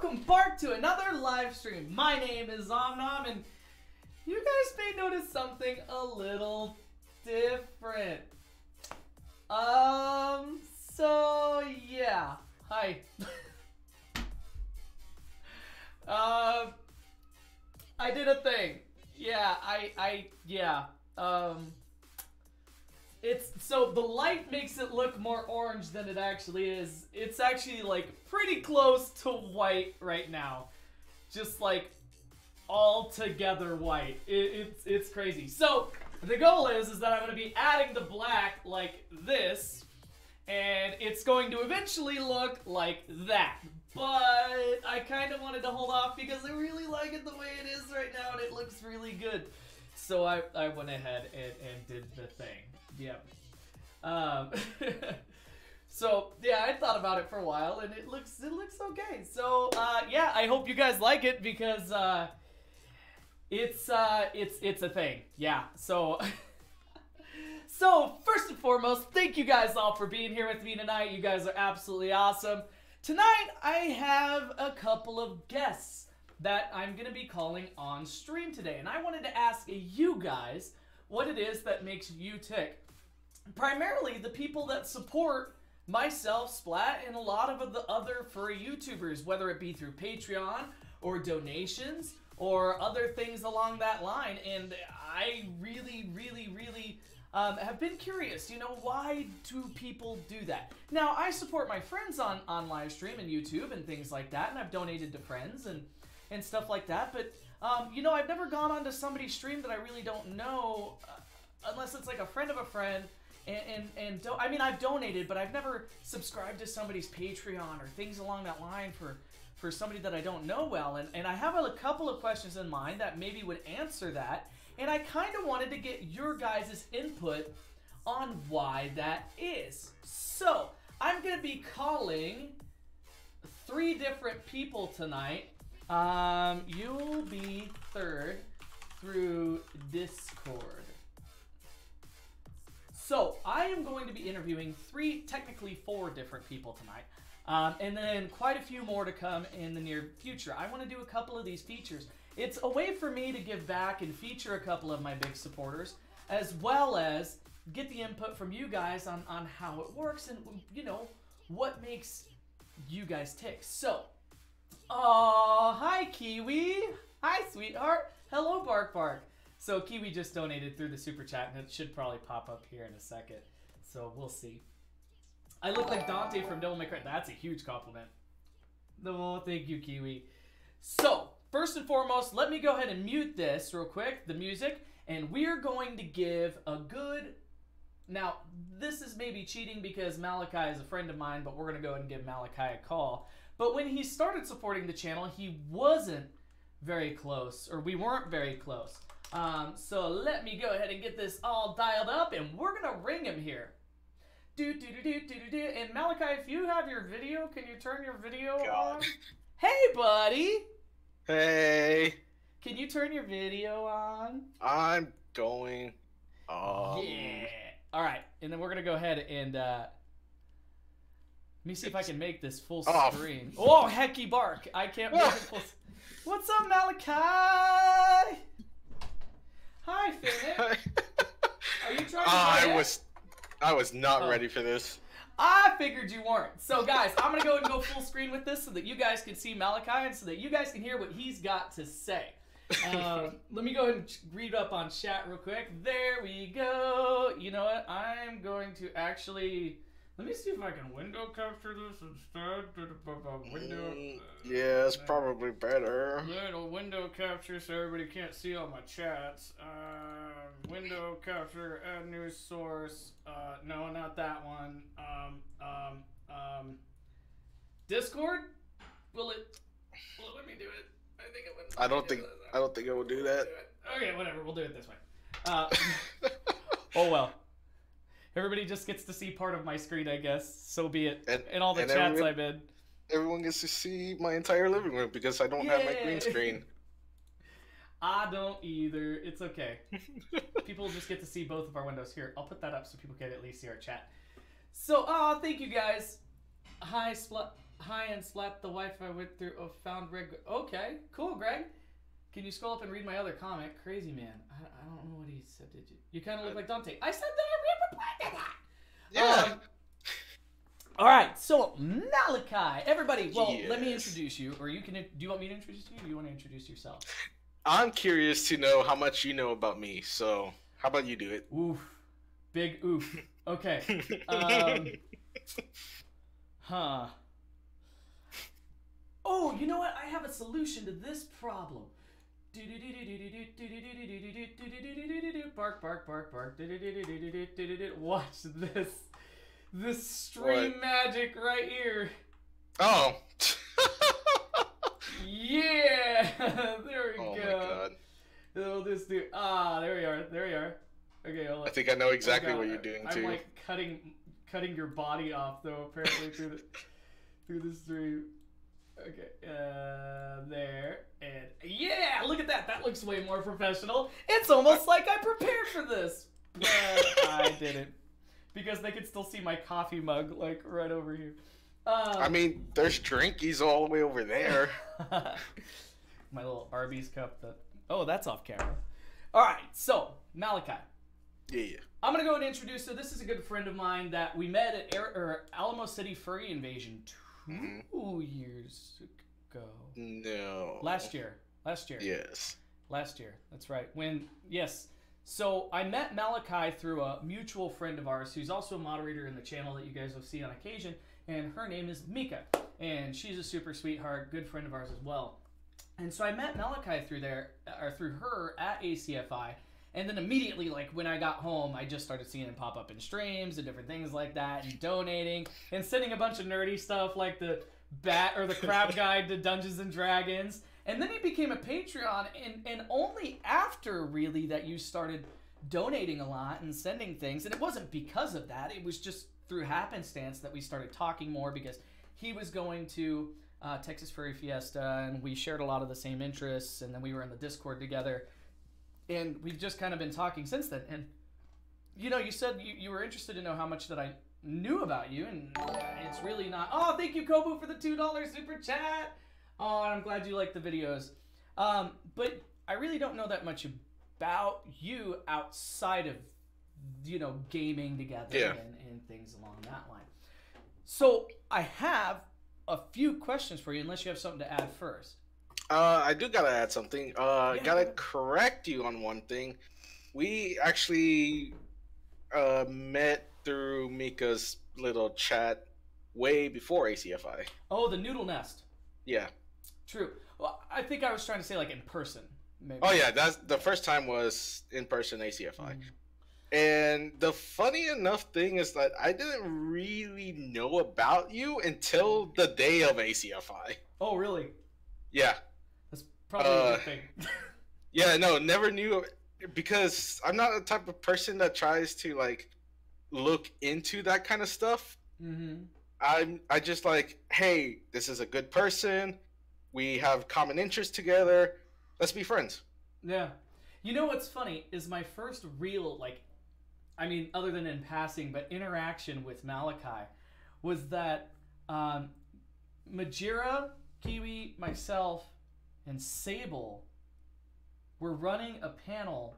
welcome back to another live stream. My name is Omnom, and you guys may notice something a little different. So yeah, hi. I did a thing. Yeah, it's, so the light makes it look more orange than it actually is. It's actually like pretty close to white right now. Just like all together white. It's crazy. So the goal is that I'm going to be adding the black like this, and it's going to eventually look like that. But I kind of wanted to hold off because I really like it the way it is right now, and it looks really good. So I went ahead and did the thing. Yep. So yeah, I thought about it for a while, and it looks okay. So yeah, I hope you guys like it because it's a thing. Yeah. So so first and foremost, thank you guys all for being here with me tonight. You guys are absolutely awesome. Tonight I have a couple of guests that I'm gonna be calling on stream today, and I wanted to ask you guys what it is that makes you tick. Primarily the people that support myself, Splat, and a lot of the other furry YouTubers, whether it be through Patreon or donations or other things along that line. And I really have been curious, you know, why do people do that? Now, I support my friends on live stream and YouTube and things like that, and I've donated to friends and stuff like that, but you know, I've never gone onto somebody's stream that I really don't know, unless it's like a friend of a friend. I mean, I've donated, but I've never subscribed to somebody's Patreon or things along that line for somebody that I don't know well. And I have a couple of questions in mind that maybe would answer that. And I kind of wanted to get your guys' input on why that is. So, I'm going to be calling 3 different people tonight. You'll be third through Discord. So, I am going to be interviewing technically 4 different people tonight. And then quite a few more to come in the near future. I want to do a couple of these features. It's a way for me to give back and feature a couple of my big supporters, as well as get the input from you guys on how it works and, you know, what makes you guys tick. So, hi Kiwi. Hi sweetheart. Hello Bark Bark. So Kiwi just donated through the super chat, and it should probably pop up here in a second. So we'll see. I look like Dante from Devil May Cry. That's a huge compliment. No, thank you, Kiwi. So, first and foremost, let me go ahead and mute this real quick, the music, and we're going to give a good... Now, this is maybe cheating because Malakai is a friend of mine, but we're going to go ahead and give Malakai a call. But when he started supporting the channel, he wasn't very close, or we weren't very close. So let me go ahead and get this all dialed up, and we're going to ring him here. And Malakai, if you have your video, can you turn your video on? Hey, buddy. Hey. Can you turn your video on? I'm going. Yeah. All right, and then we're gonna go ahead and let me see if I can make this full screen. Oh, hecky bark! I can't make it full. What's up, Malakai? Hi, Finnick. Are you trying to? I was not ready for this. I figured you weren't. So, guys, I'm going to go ahead and go full screen with this so that you guys can see Malakai and so that you guys can hear what he's got to say. Let me go ahead and read up on chat real quick. There we go. You know what? I'm going to actually... Let me see if I can window capture this instead. Yeah, it's probably better. Little window capture so everybody can't see all my chats. Window capture, add new source. No, not that one. Discord? Will it let me do it? I think it would. I don't think it will do that. Okay, whatever. We'll do it this way. Oh well. Everybody just gets to see part of my screen, I guess. So be it. And all the chats I'm in. Everyone gets to see my entire living room because I don't have my green screen. I don't either. It's okay. People just get to see both of our windows. Here, I'll put that up so people can at least see our chat. So, thank you guys. Hi, Splat. Hi, and slapped the wife I went through. Oh, found Greg. Okay, cool, Greg. Can you scroll up and read my other comment? Crazy man. I don't know what he said. Did you? You kind of look like Dante. I said that I replied to that. Yeah. All right, so Malakai, everybody. Well, Yes. let me introduce you, or you can. Do you want me to introduce you? Or do you want to introduce yourself? I'm curious to know how much you know about me. So how about you do it? Oof, big oof. Okay. Huh. Oh, you know what? I have a solution to this problem. Bark, bark, bark, bark. Watch this. This stream What? magic right here. Oh. Yeah! There we Oh go. my god. Oh, this dude. Ah, there we are. There we are. Okay, hold on. I think I know exactly God, what you're doing I'm too. like cutting your body off though, apparently through the stream. Okay, there, and yeah, look at that. That looks way more professional. It's almost like I prepared for this. But I didn't, because they could still see my coffee mug like right over here. I mean, there's drinkies all the way over there. My little Arby's cup. Oh, that's off camera. All right, so Malakai. Yeah. I'm gonna go and introduce. So this is a good friend of mine that we met at Alamo City Furry Invasion 2 years ago. No. Last year. Yes. Last year. That's right. Yes. So I met Malakai through a mutual friend of ours who's also a moderator in the channel that you guys will see on occasion, and her name is Mika, and she's a super sweetheart, good friend of ours as well. And so I met Malakai through her at ACFI. And then immediately, like, when I got home, I just started seeing him pop up in streams and different things like that, and donating, and sending a bunch of nerdy stuff like the crab guide to Dungeons and Dragons. And then he became a Patreon, and only after, really, that you started donating a lot and sending things. And it wasn't because of that. It was just through happenstance that we started talking more, because he was going to Texas Furry Fiesta, and we shared a lot of the same interests, and then we were in the Discord together. And we've just kind of been talking since then. And, you know, you said you were interested to know how much that I knew about you. And it's really not. Oh, thank you, Kobu, for the $2 super chat. Oh, I'm glad you like the videos. But I really don't know that much about you outside of, you know, gaming together and things along that line. So I have a few questions for you, unless you have something to add first. I do gotta add something. Gotta correct you on one thing. We actually met through Mika's little chat way before ACFI. Oh, the Noodle Nest. Yeah. True. Well, I think I was trying to say like in person. Maybe. Oh yeah, that's the first time was in person ACFI. And the funny enough thing is that I didn't really know about you until the day of ACFI. Oh, really? Yeah. That's probably a good thing. Yeah, no, never knew, because I'm not the type of person that tries to like look into that kind of stuff. I just like, hey, this is a good person. We have common interests together. Let's be friends. Yeah. You know what's funny is my first real, like, I mean, other than in passing, but interaction with Malakai was that Majira, Kiwi, myself, and Sable were running a panel,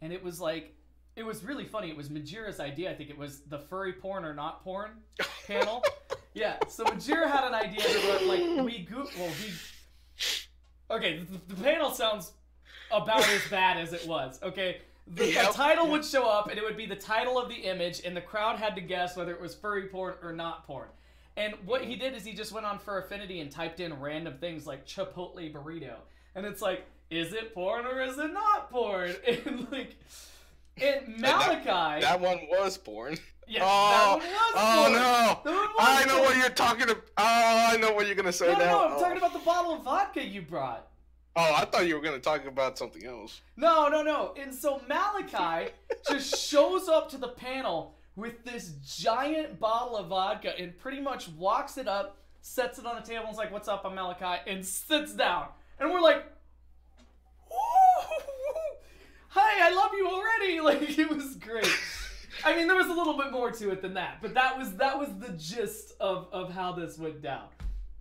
and it was like, it was really funny. It was Majira's idea. I think it was the furry porn or not porn panel. Yeah, so Majira had an idea to run, like, okay, the panel sounds about as bad as it was, okay? The title would show up, and it would be the title of the image, and the crowd had to guess whether it was furry porn or not porn. And what he did is he just went on Fur Affinity and typed in random things like Chipotle burrito. And it's like, is it porn or is it not porn? And like, and Malakai... That one was porn. Yes, that one was porn. No! I know what you're talking about. Oh, I know what you're going to say now. No, I'm talking about the bottle of vodka you brought. Oh, I thought you were going to talk about something else. No. And so Malakai just shows up to the panel with this giant bottle of vodka and pretty much walks it up, sets it on the table, and is like, what's up, I'm Malakai, and sits down. And we're like, hi, I love you already. Like, it was great. I mean, there was a little bit more to it than that, but that was the gist of how this went down.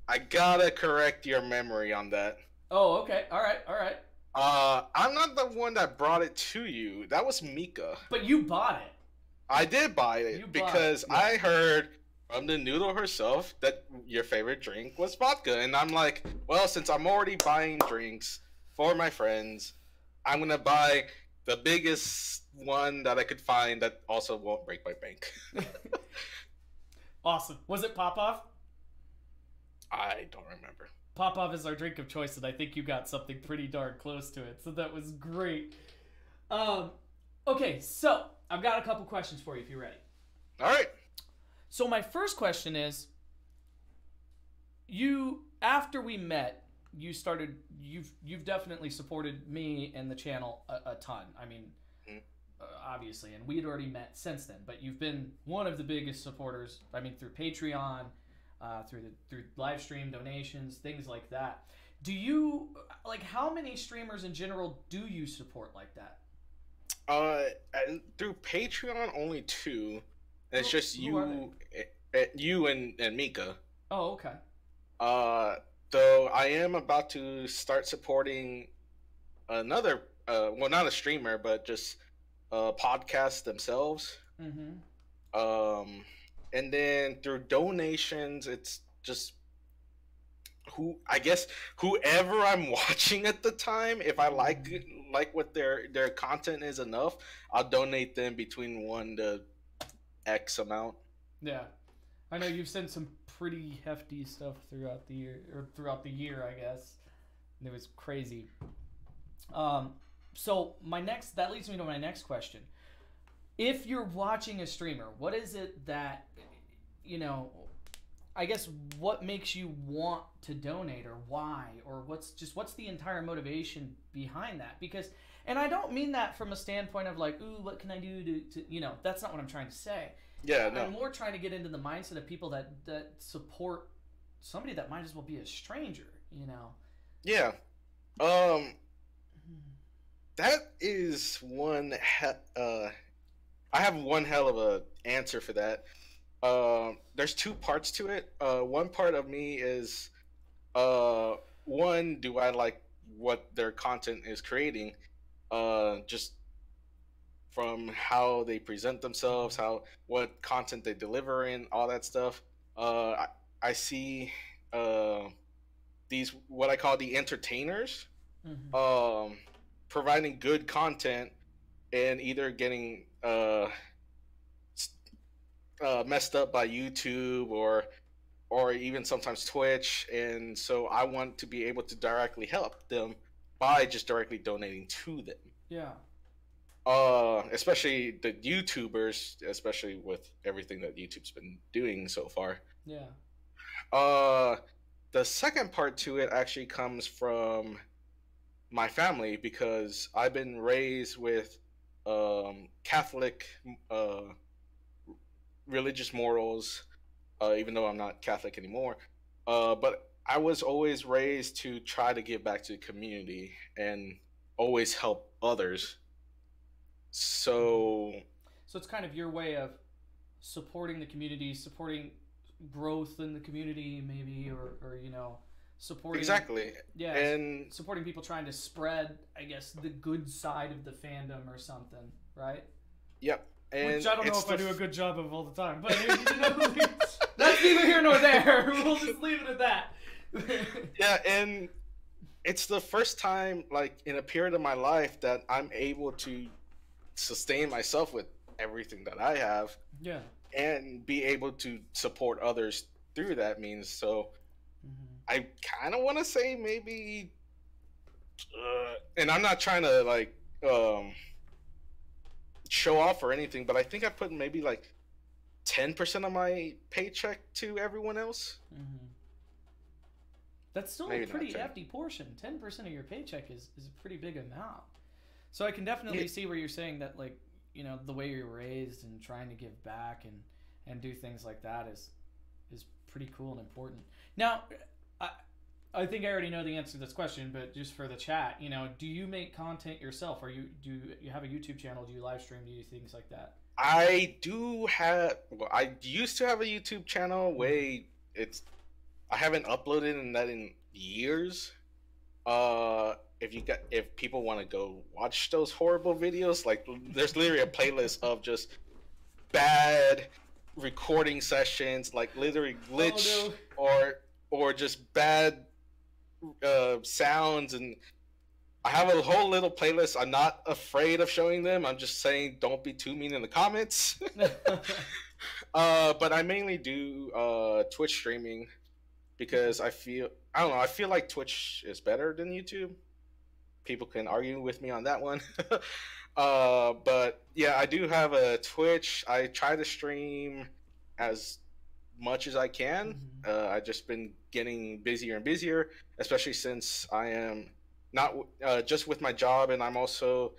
I gotta correct your memory on that. Oh, okay. All right. All right. I'm not the one that brought it to you. That was Mika. But you bought it. I did buy it because I heard from the noodle herself that your favorite drink was vodka. And I'm like, well, since I'm already buying drinks for my friends, I'm going to buy the biggest one that I could find that also won't break my bank. Awesome. Was it Pop-Off? I don't remember. Pop-Off is our drink of choice, and I think you got something pretty darn close to it. So that was great. Okay, so I've got a couple questions for you if you're ready. All right. So my first question is, after we met, you've definitely supported me and the channel a ton. I mean, obviously, and we had already met since then, but you've been one of the biggest supporters. I mean, through Patreon, through live stream donations, things like that. Do you how many streamers in general do you support like that? Through Patreon, only 2. And it's just you and Mika. Oh, okay. Though I am about to start supporting another, well, not a streamer, but just podcasts themselves. Mm-hmm. And then through donations, it's just whoever I'm watching at the time. If I like what their content is enough, I'll donate them between 1 to X amount. Yeah, I know you've sent some pretty hefty stuff throughout the year, I guess. It was crazy. So that leads me to my next question. If you're watching a streamer, what is it that, I guess, what makes you want to donate, or why, or what's the entire motivation behind that? Because, and I don't mean that from a standpoint of like, ooh, what can I do to that's not what I'm trying to say. Yeah, no. I'm more trying to get into the mindset of people that support somebody that might as well be a stranger, Yeah. That is one. I have one hell of a answer for that. There's 2 parts to it. One part of me is, one, do I like what their content is creating? Just from how they present themselves, what content they deliver in, all that stuff. I see these, what I call the entertainers, providing good content and either getting messed up by YouTube or even sometimes Twitch, and so I want to be able to directly help them by just directly donating to them. Yeah. Especially the YouTubers, especially with everything that YouTube's been doing so far. Yeah. The second part to it actually comes from my family, because I've been raised with Catholic religious morals, even though I'm not Catholic anymore. But I was always raised to try to give back to the community and always help others. So it's kind of your way of supporting the community, supporting growth in the community, maybe, or supporting. Exactly. Yeah. And supporting people trying to spread, I guess, the good side of the fandom or something, right? Yep. And which I don't know if I do a good job of all the time, but that's neither here nor there. We'll just leave it at that. Yeah, and it's the first time, like, in a period of my life that I'm able to sustain myself with everything that I have. Yeah. And be able to support others through that means. So I kind of want to say maybe, and I'm not trying to like show off or anything, but I think I put maybe like 10% of my paycheck to everyone else. That's still a pretty hefty portion. 10% of your paycheck is a pretty big amount. So I can definitely see where you're saying that, like, the way you're raised and trying to give back and do things like that is pretty cool and important. Now, I think I already know the answer to this question, but just for the chat, do you make content yourself? Or do you have a YouTube channel? Do you live stream? Do you do things like that? I used to have a YouTube channel. I haven't uploaded in that in years. If people want to go watch those horrible videos, like there's literally a playlist of just bad recording sessions, like literally glitch or just bad sounds, and I have a whole little playlist. I'm not afraid of showing them. I'm just saying don't be too mean in the comments. But I mainly do Twitch streaming because I feel like Twitch is better than YouTube. People can argue with me on that one. But yeah, I do have a Twitch. I try to stream as much as I can. I've just been getting busier and busier, especially since I am not just with my job, and I'm also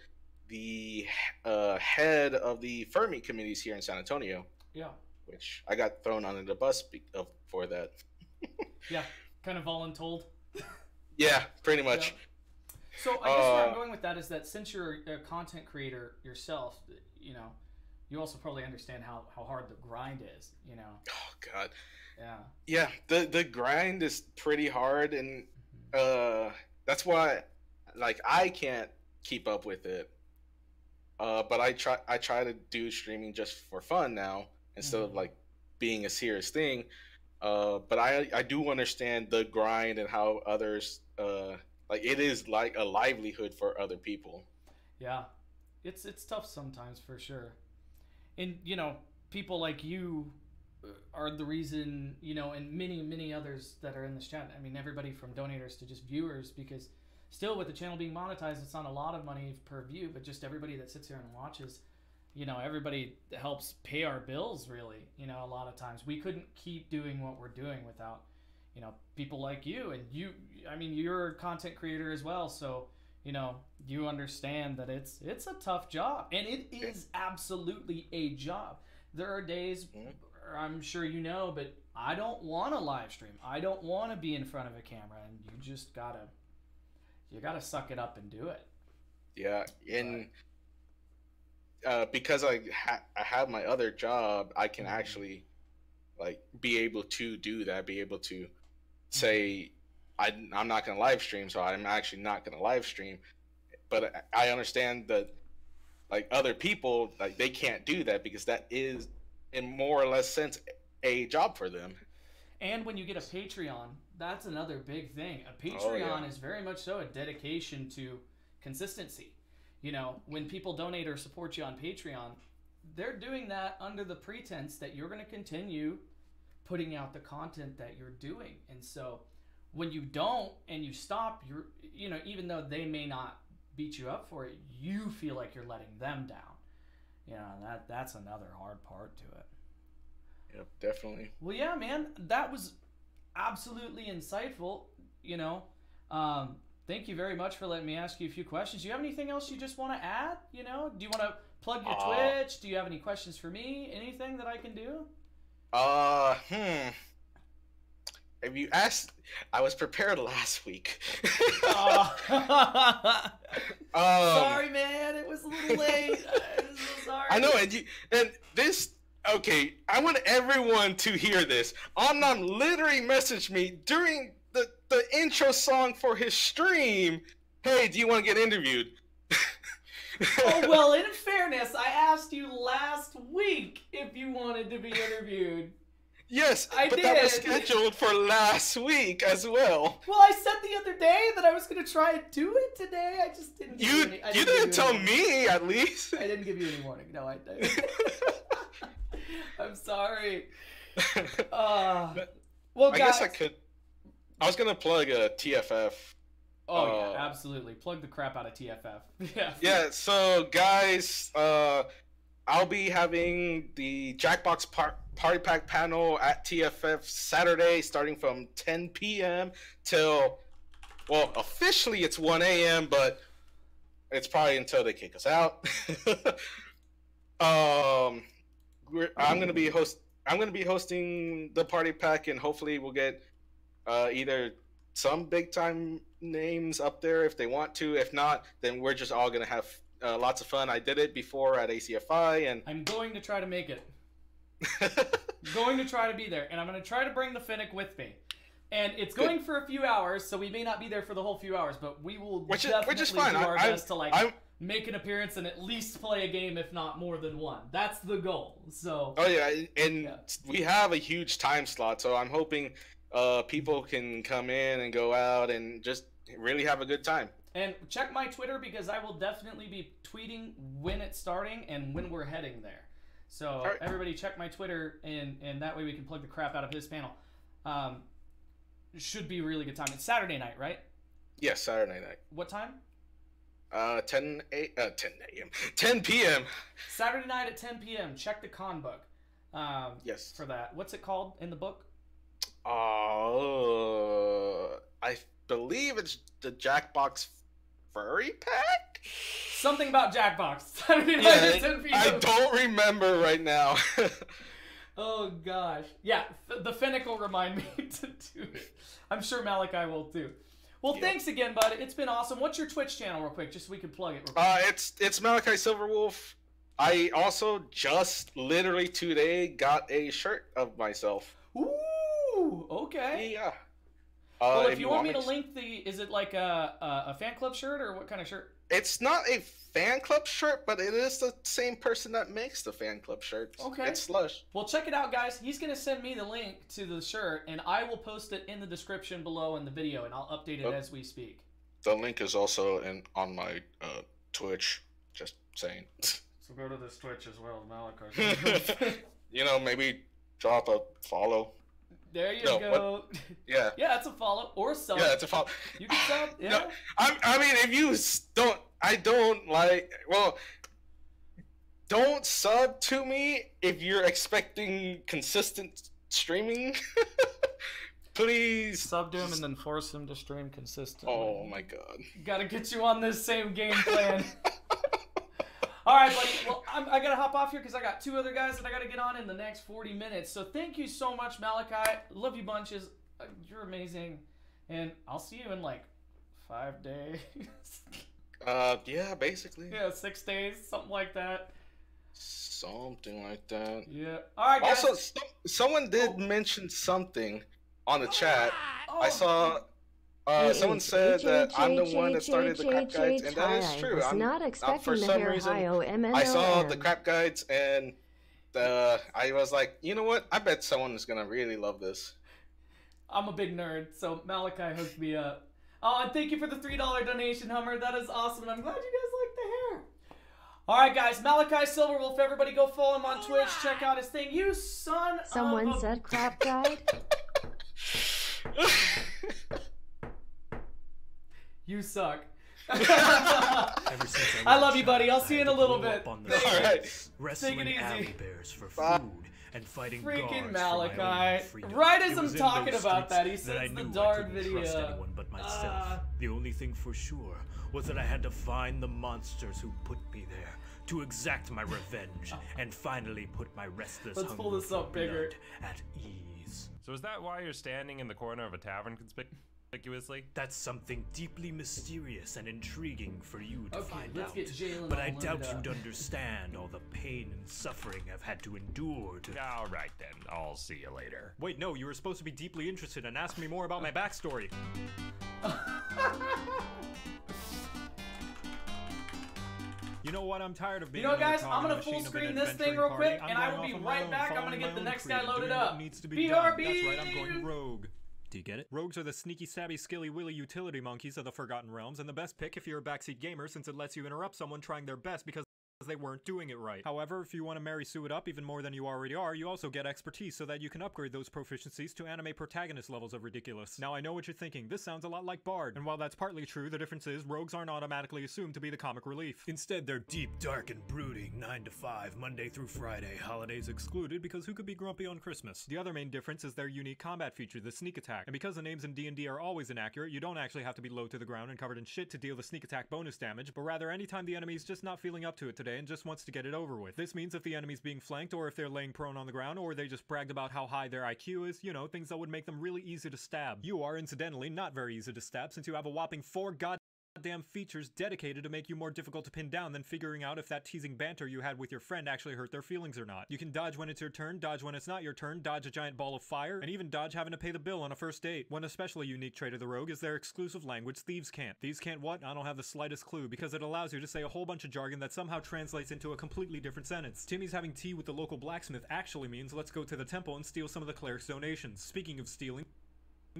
the head of the Fermi committees here in San Antonio. Yeah. Which I got thrown under the bus for that. Yeah, kind of voluntold. Yeah, pretty much. Yeah. So I guess where I'm going with that is that since you're a content creator yourself, you know, you also probably understand how hard the grind is, you know. Oh God. Yeah. Yeah, the grind is pretty hard, and that's why, like, I can't keep up with it. But I try to do streaming just for fun now instead of like being a serious thing. But I do understand the grind and how others like it is like a livelihood for other people. Yeah, it's tough sometimes for sure. And you know, people like you are the reason, you know, and many others that are in this chat. I mean, everybody from donators to just viewers, because still with the channel being monetized, it's not a lot of money per view, but just everybody that sits here and watches, you know, everybody helps pay our bills, really. You know, a lot of times we couldn't keep doing what we're doing without, you know, people like you. And you, I mean, you're a content creator as well, so you know, you understand that it's a tough job, and it is absolutely a job. There are days, I'm sure you know, but I don't want to live stream. I don't want to be in front of a camera, and you just gotta suck it up and do it. Yeah, and because I have my other job, I can actually like be able to do that. Be able to say I'm not going to live stream, so I'm actually not going to live stream. But I understand that like other people, like they can't do that because that is in more or less sense a job for them. And when you get a Patreon, that's another big thing. A Patreon is very much so a dedication to consistency. You know, when people donate or support you on Patreon, they're doing that under the pretense that you're going to continue putting out the content that you're doing. And so when you don't and you stop, you know, even though they may not beat you up for it, you feel like you're letting them down. You know, that's another hard part to it. Yep, definitely. Well, yeah, man, that was absolutely insightful. You know, thank you very much for letting me ask you a few questions. Do you have anything else you just want to add? You know, do you want to plug your Twitch? Do you have any questions for me? Anything that I can do? If you asked, I was prepared last week. Sorry, man, it was a little late. I'm so sorry. I know, and this. Okay, I want everyone to hear this. Omnom literally messaged me during the intro song for his stream. Hey, do you want to get interviewed? Oh, well, in fairness, I asked you last week if you wanted to be interviewed. Yes, I but did. That was scheduled for last week as well. Well, I said the other day that I was going to try and do it today. I just didn't give you any. You didn't tell me, at least. I didn't give you any warning. No, I didn't. I'm sorry. Well, I guess I could. I was going to plug a TFF. Oh, yeah, absolutely. Plug the crap out of TFF. Yeah. Yeah, so, guys, I'll be having the Jackbox Party Pack panel at TFF Saturday starting from 10 p.m. till, well, officially it's 1 a.m., but it's probably until they kick us out. I'm gonna be hosting the Party Pack, and hopefully we'll get either some big time names up there if they want to. If not, then we're just all gonna have lots of fun. I did it before at ACFI, and I'm going to try to make it. Going to try to be there, and I'm going to try to bring the Finnick with me. And it's going for a few hours, so we may not be there for the whole few hours, but we will definitely which is fine. do our best to like make an appearance and at least play a game, if not more than one. That's the goal. So. Oh yeah, and we have a huge time slot, so I'm hoping people can come in and go out and just really have a good time. And check my Twitter because I will definitely be tweeting when it's starting and when we're heading there. So everybody check my Twitter, and that way we can plug the crap out of his panel. Should be a really good time. It's Saturday night, right? Yes, Saturday night. What time? 10 p.m. Saturday night at 10 p.m. Check the con book. Yes. For that. What's it called in the book? I believe it's the Jackbox Furry Pack? Something about Jackbox. Saturday night at 10 p.m. I don't remember right now. Oh, gosh. Yeah, the Fennec will remind me to do it. I'm sure Malakai will, too. Well, thanks again, bud. It's been awesome. What's your Twitch channel, real quick, just so we can plug it real quick? It's Malakai SilverWolf. I also just literally today got a shirt of myself. Ooh, okay. Yeah. Well, if you want me to link is it like a fan club shirt or what kind of shirt? It's not a fan club shirt, but it is the same person that makes the fan club shirts. Okay. It's Slush. Well, check it out, guys. He's going to send me the link to the shirt, and I will post it in the description below in the video, and I'll update it as we speak. The link is also on my Twitch. Just saying. So go to this Twitch as well, Malakai. You know, maybe drop a follow. There you go. What? Yeah. Yeah, it's a follow or sub. Yeah, it's a follow. You can sub. Yeah. No, I mean, if you don't sub to me if you're expecting consistent streaming. Please sub to him and then force him to stream consistently. Oh my god. Gotta get you on this same game plan. All right, buddy. Well, I got to hop off here because I got 2 other guys that I got to get on in the next 40 minutes. So thank you so much, Malakai. Love you bunches. You're amazing. And I'll see you in like 5 days. Yeah, basically. Yeah, 6 days, something like that. Something like that. Yeah. All right, guys. Also, someone did mention something on the chat. I saw... someone said that I'm the one that started the crap guides, and that is true. I'm not expecting for some reason, I saw the crap guides, and I was like, you know what? I bet someone is gonna really love this. I'm a big nerd, so Malakai hooked me up. Oh, and thank you for the $3 donation, Hummer. That is awesome, and I'm glad you guys like the hair. All right, guys. Malakai SilverWolf. Everybody go follow him on Twitch. Check out his thing. You son Someone of a... said crap guide. You suck. I love you, buddy. I'll see you in a little bit. All right. Take it easy. Bears for food and fighting freaking Malakai. Right as I'm talking about that, he sends the Dard video. Anyone but myself. The only thing for sure was that I had to find the monsters who put me there to exact my revenge and finally put my restless Let's pull this up bigger at ease. So is that why you're standing in the corner of a tavern conspicuously? That's something deeply mysterious and intriguing for you to find let's out. Get Jalen but I doubt you'd understand all the pain and suffering I've had to endure to... All right then, I'll see you later. Wait, no, you were supposed to be deeply interested and ask me more about my backstory. You know what? I'm tired of being. You know, guys, I'm gonna full screen this thing real quick, and I will be right back. I'm gonna get the next guy loaded up. BRB. That's right. I'm going rogue. Do you get it? Rogues are the sneaky, savvy, skilly, willy utility monkeys of the Forgotten Realms, and the best pick if you're a backseat gamer since it lets you interrupt someone trying their best because they weren't doing it right. However, if you want to Mary Sue it up even more than you already are, you also get expertise so that you can upgrade those proficiencies to anime protagonist levels of ridiculous. Now I know what you're thinking, this sounds a lot like Bard, and while that's partly true, the difference is rogues aren't automatically assumed to be the comic relief. Instead, they're deep, dark, and brooding, 9 to 5, Monday through Friday, holidays excluded because who could be grumpy on Christmas? The other main difference is their unique combat feature, the sneak attack, and because the names in D&D are always inaccurate, you don't actually have to be low to the ground and covered in shit to deal the sneak attack bonus damage, but rather anytime the enemy's just not feeling up to it today and just wants to get it over with. This means if the enemy's being flanked, or if they're laying prone on the ground, or they just bragged about how high their IQ is, you know, things that would make them really easy to stab. You are, incidentally, not very easy to stab since you have a whopping 4 god goddamn features dedicated to make you more difficult to pin down than figuring out if that teasing banter you had with your friend actually hurt their feelings or not. You can dodge when it's your turn, dodge when it's not your turn, dodge a giant ball of fire, and even dodge having to pay the bill on a first date. One especially unique trait of the rogue is their exclusive language, Thieves Can't. Thieves Can't what? I don't have the slightest clue, because it allows you to say a whole bunch of jargon that somehow translates into a completely different sentence. Timmy's having tea with the local blacksmith actually means let's go to the temple and steal some of the cleric's donations. Speaking of stealing,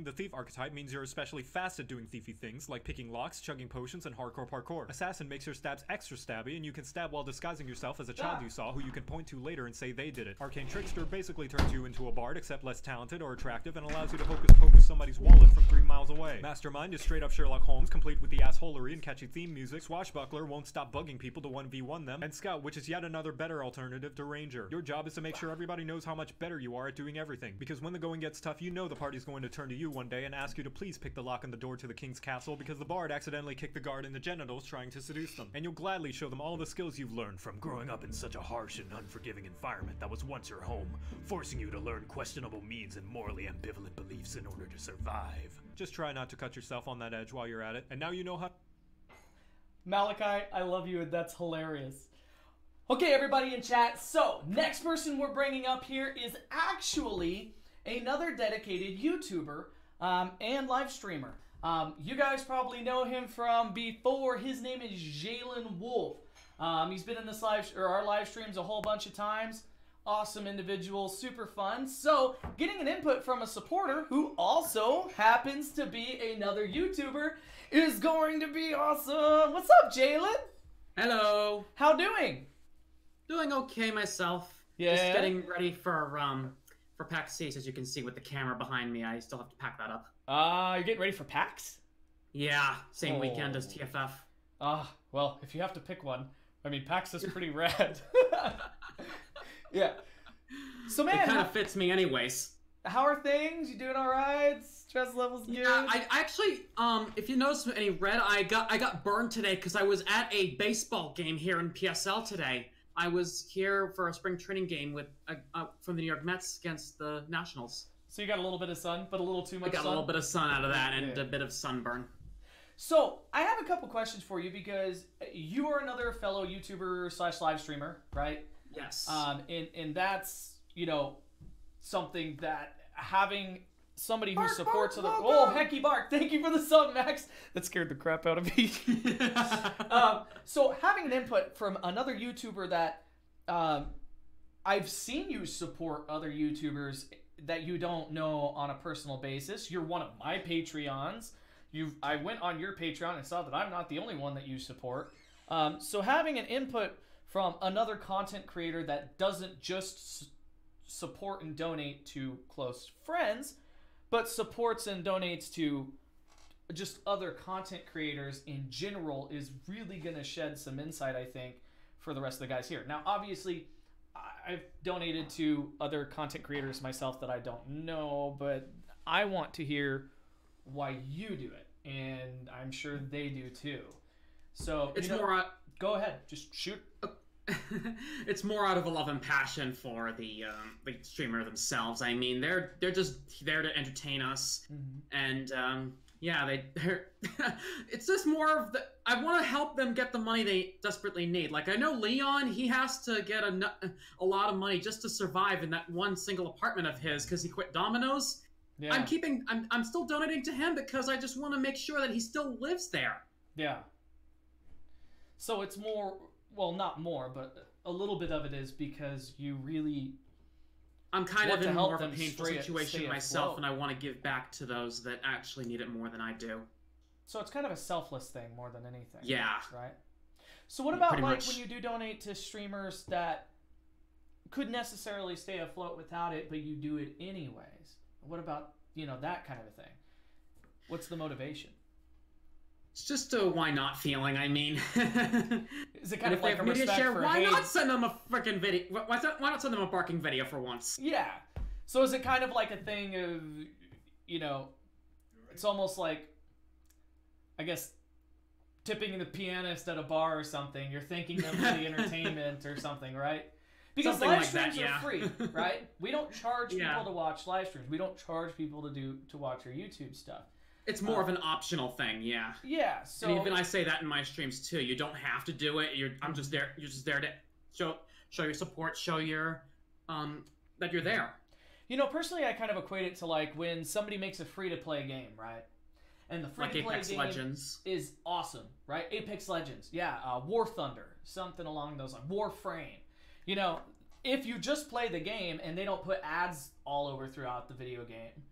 the thief archetype means you're especially fast at doing thiefy things, like picking locks, chugging potions, and hardcore parkour. Assassin makes your stabs extra stabby, and you can stab while disguising yourself as a child you saw who you can point to later and say they did it. Arcane Trickster basically turns you into a bard, except less talented or attractive, and allows you to hocus pocus somebody's wallet from 3 miles away. Mastermind is straight up Sherlock Holmes, complete with the assholery and catchy theme music. Swashbuckler won't stop bugging people to 1v1 them, and Scout, which is yet another better alternative to Ranger. Your job is to make sure everybody knows how much better you are at doing everything, because when the going gets tough, you know the party's going to turn to you one day and ask you to please pick the lock on the door to the king's castle because the bard accidentally kicked the guard in the genitals trying to seduce them. And you'll gladly show them all the skills you've learned from growing up in such a harsh and unforgiving environment that was once your home, forcing you to learn questionable means and morally ambivalent beliefs in order to survive. Just try not to cut yourself on that edge while you're at it, and now you know how— Malakai, I love you, and that's hilarious. Okay, everybody in chat, so next person we're bringing up here is actually another dedicated YouTuber and live streamer. You guys probably know him from before. His name is Jalen Wolf. He's been in this our live streams a whole bunch of times. Awesome individual, super fun. So, getting an input from a supporter who also happens to be another YouTuber is going to be awesome. What's up, Jalen? Hello. How doing? Doing okay myself. Yeah. Just getting ready for PAX C, as you can see with the camera behind me. I still have to pack that up. You're getting ready for PAX? Yeah, same weekend as TFF. Well, if you have to pick one, I mean, PAX is pretty rad. Yeah. So, man, it kind of fits me anyways. How are things? You doing all right? Stress levels good? Yeah, I actually, if you notice any red, I got burned today because I was at a baseball game here in PSL today. I was here for a spring training game with from the New York Mets against the Nationals. So you got a little bit of sun, but a little too much sun? I got a little bit of sun out of that and a bit of sunburn. So, I have a couple questions for you because you are another fellow YouTuber / live streamer, right? Yes. And that's, you know, something that having somebody who supports other— Oh, hecky bark. Thank you for the sub, Max. That scared the crap out of me. So having an input from another YouTuber that I've seen you support other YouTubers that you don't know on a personal basis. You're one of my Patreons. I went on your Patreon and saw that I'm not the only one that you support. So having an input from another content creator that doesn't just support and donate to close friends, but supports and donates to just other content creators in general is really going to shed some insight, I think, for the rest of the guys here. Now, obviously, I've donated to other content creators myself that I don't know, but I want to hear why you do it, and I'm sure they do too. So it's more. Go ahead, just shoot. It's more out of a love and passion for the streamer themselves. I mean, they're just there to entertain us, and yeah, they're it's just more of the— I want to help them get the money they desperately need. Like, I know Leon, he has to get a lot of money just to survive in that one single apartment of his because he quit Domino's. Yeah. I'm still donating to him because I just want to make sure that he still lives there. Yeah. So it's more, well, not more, but a little bit of it is because you really— I'm kind of in more of a painful situation myself, and I want to give back to those that actually need it more than I do. So it's kind of a selfless thing more than anything. Yeah. Right? So what about, like, when you do donate to streamers that could necessarily stay afloat without it, but you do it anyways? What about, you know, that kind of a thing? What's the motivation? It's just a why not feeling, I mean. Is it kind of like a respect for— why not send them a freaking video? Why not send them a barking video for once? Yeah. So is it kind of like a thing of, you know, it's almost like, I guess, tipping the pianist at a bar or something. You're thanking them for the entertainment or something, right? Because something live like streams that, yeah. are free, right? We don't charge people to watch live streams. We don't charge people to watch your YouTube stuff. It's more of an optional thing, yeah. Yeah, so... And even I say that in my streams, too. You don't have to do it. I'm just there. You're just there to show your support, show your, that you're there. You know, personally, I kind of equate it to, like, when somebody makes a free-to-play game, right? And the free-to-play Apex game Legends is awesome, right? Apex Legends, yeah. War Thunder, something along those lines. Warframe. You know, if you just play the game and they don't put ads all over throughout the video game,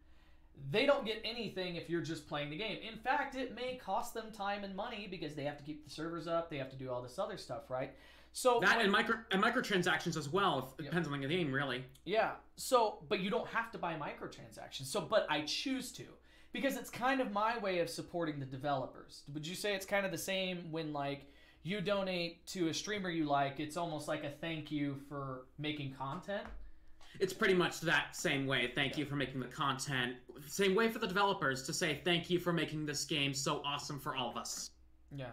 they don't get anything if you're just playing the game. In fact, it may cost them time and money because they have to keep the servers up, they have to do all this other stuff, right? So that and microtransactions as well. It depends on the game, really. Yeah. So, but you don't have to buy microtransactions. So, but I choose to because it's kind of my way of supporting the developers. Would you say it's kind of the same when like you donate to a streamer you like? It's almost like a thank you for making content. It's pretty much that same way. Thank you for making the content. Same way for the developers to say thank you for making this game so awesome for all of us. Yeah.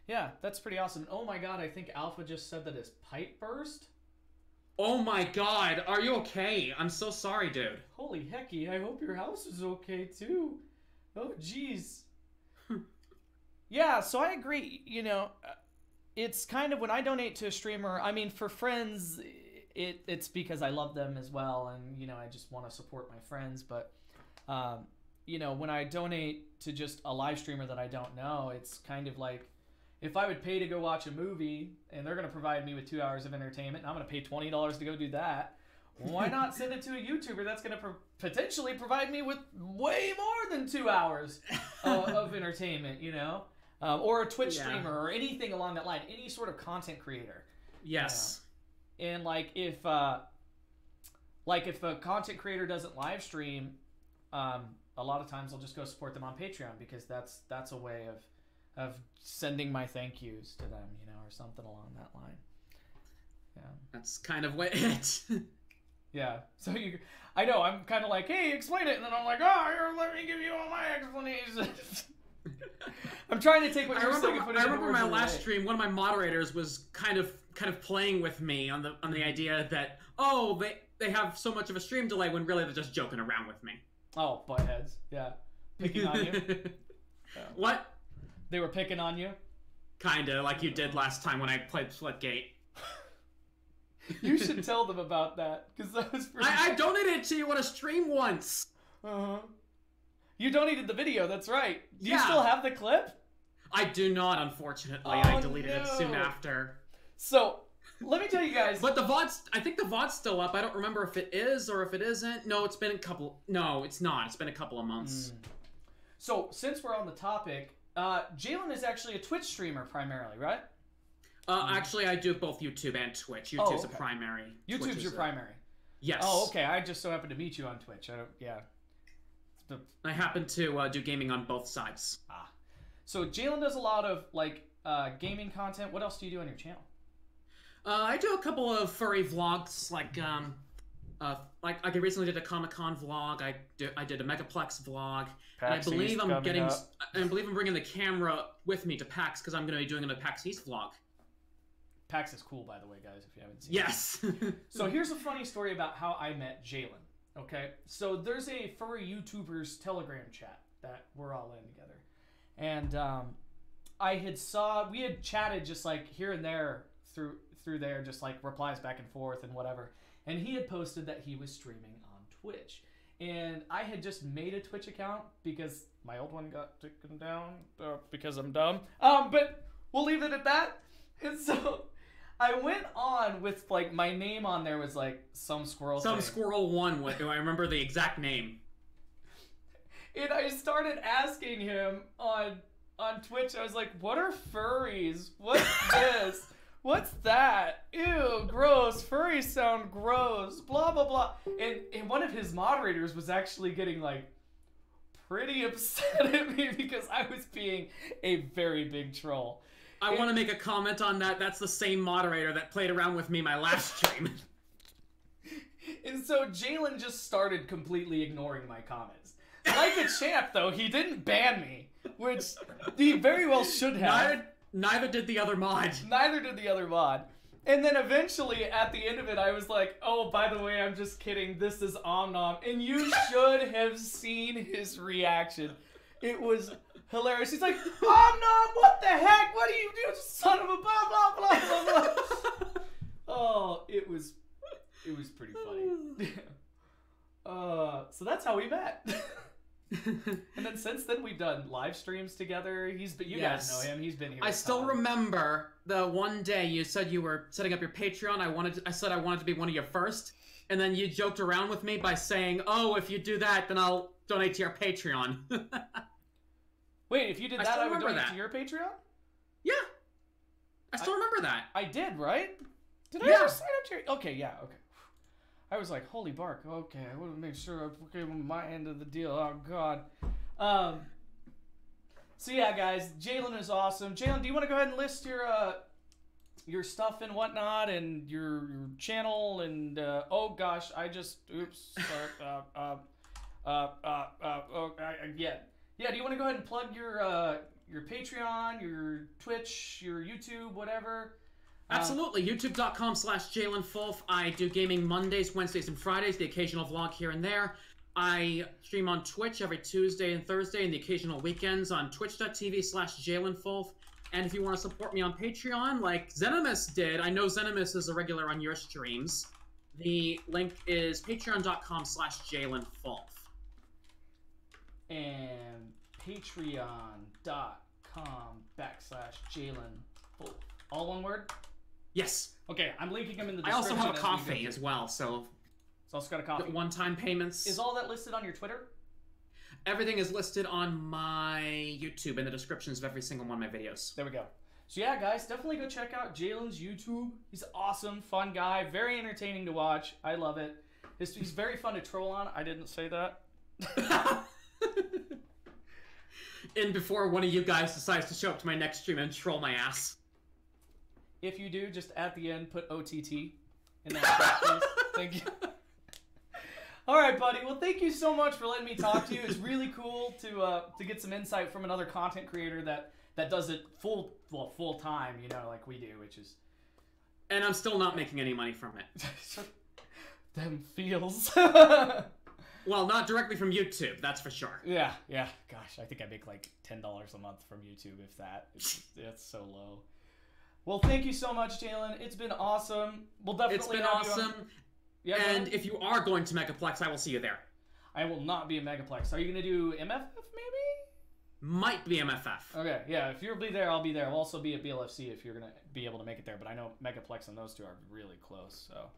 Yeah, that's pretty awesome. Oh my god, I think Alpha just said that his pipe burst. Oh my god, are you okay? I'm so sorry, dude. Holy hecky, I hope your house is okay too. Oh jeez. Yeah, so I agree. You know, it's kind of when I donate to a streamer, I mean, for friends... It's because I love them as well, and you know I just want to support my friends. But you know, when I donate to just a live streamer that I don't know, it's kind of like if I would pay to go watch a movie and they're going to provide me with 2 hours of entertainment, and I'm going to pay $20 to go do that. Why not send it to a YouTuber that's going to potentially provide me with way more than 2 hours of entertainment? You know, or a Twitch streamer or anything along that line, any sort of content creator. Yes. You know? And like if a content creator doesn't live stream, a lot of times I'll just go support them on Patreon because that's a way of sending my thank yous to them, you know, or something along that line. Yeah. That's kind of what it. Yeah. So I know I'm kind of like, hey, explain it, and then I'm like, oh, here, let me give you all my explanations. I'm trying to take what you're saying and put it into words. I remember my last stream, one of my moderators was kind of playing with me on the idea that they have so much of a stream delay when really they're just joking around with me. Oh, buttheads. Yeah. Picking on you. What? They were picking on you? Kinda, like you did last time when I played Splitgate. You should tell them about that, because that was pretty... I donated to you on a stream once! Uh-huh. You donated the video, that's right. Do you still have the clip? I do not, unfortunately. I deleted it soon after. So, let me tell you guys... But the VOD's... I think the VOD's still up. I don't remember if it is or if it isn't. No, it's been a couple... No, it's not. It's been a couple of months. So, since we're on the topic, Jalen is actually a Twitch streamer primarily, right? Actually, I do both YouTube and Twitch. YouTube's a primary. YouTube's your primary? Yes. Oh, okay. I just so happened to meet you on Twitch. I happen to do gaming on both sides. So Jalen does a lot of like gaming content. What else do you do on your channel? I do a couple of furry vlogs, like I recently did a Comic-Con vlog. I did a Megaplex vlog, and I believe I'm bringing the camera with me to PAX because I'm going to be doing a PAX East vlog. PAX is cool, by the way, guys. If you haven't seen. Yes. So here's a funny story about how I met Jalen. Okay, so there's a furry YouTubers Telegram chat that we're all in together, and we had chatted just like here and there through there, just like replies back and forth and whatever. And he had posted that he was streaming on Twitch, and I had just made a Twitch account because my old one got taken down because I'm dumb. But we'll leave it at that. And so I went on with like my name on there was like some squirrel. Some squirrel one. I remember the exact name. And I started asking him on Twitch. I was like, "What are furries? What's this? What's that? Ew, gross. Furries sound gross. Blah blah blah." And one of his moderators was actually getting like pretty upset at me because I was being a very big troll. I want to make a comment on that. That's the same moderator that played around with me my last stream. And so Jalen just started completely ignoring my comments. Like a champ, though, he didn't ban me, which he very well should have. Neither did the other mod. Neither did the other mod. And then eventually, at the end of it, I was like, oh, by the way, I'm just kidding. This is Omnom. And you should have seen his reaction. It was hilarious. He's like, Omnom, what the heck? What do you do, son of a blah, blah, blah, blah, blah. Oh, it was pretty funny. So that's how we met. And then since then we've done live streams together. You guys know him. He's been here. I still remember the one day you said you were setting up your Patreon. I said I wanted to be one of your first, and then you joked around with me by saying, "Oh, if you do that, then I'll donate to your Patreon." Wait, if you did that, I would donate to your Patreon? Yeah, I still remember that. I did, right? Did I ever sign up to your... Okay, yeah, okay. I was like, holy bark. Okay, I want to make sure I'm okay with my end of the deal. Oh, God. So, yeah, guys, Jalen is awesome. Jalen, do you want to go ahead and list your stuff and whatnot and your channel and, oh, gosh, oops, sorry. Yeah, do you want to go ahead and plug your Patreon, your Twitch, your YouTube, whatever? Absolutely. YouTube.com/Jalen Folf. I do gaming Mondays, Wednesdays, and Fridays, the occasional vlog here and there. I stream on Twitch every Tuesday and Thursday, and the occasional weekends on twitch.tv/Jalen Folf. And if you want to support me on Patreon, like Zenimus did, I know Zenimus is a regular on your streams. The link is patreon.com/Jalen Folf. And patreon.com/Jalen Wolf. All one word? Yes. Okay, I'm linking them in the I description. also have a coffee as well, so... It's also got a coffee. One-time payments. Is all that listed on your Twitter? Everything is listed on my YouTube in the descriptions of every single one of my videos. There we go. So yeah, guys, definitely go check out Jalen's YouTube. He's awesome, fun guy, very entertaining to watch. I love it. He's very fun to troll on. I didn't say that. And before one of you guys decides to show up to my next stream and troll my ass. If you do, just at the end, put OTT in that chat, please. Thank you. All right, buddy. Well, thank you so much for letting me talk to you. It's really cool to get some insight from another content creator that does it full time, you know, like we do, which is... And I'm still not making any money from it. Them feels. Well, not directly from YouTube, that's for sure. Yeah. Gosh, I think I make like $10 a month from YouTube, if that. It's so low. Well, thank you so much, Jalen. It's been awesome. We'll definitely have you on... Yeah, and if you are going to Megaplex, I will see you there. I will not be in Megaplex. Are you going to do MFF, maybe? Might be MFF. Okay, yeah. If you'll be there, I'll be there. I'll also be at BLFC if you're going to be able to make it there. But I know Megaplex and those two are really close, so...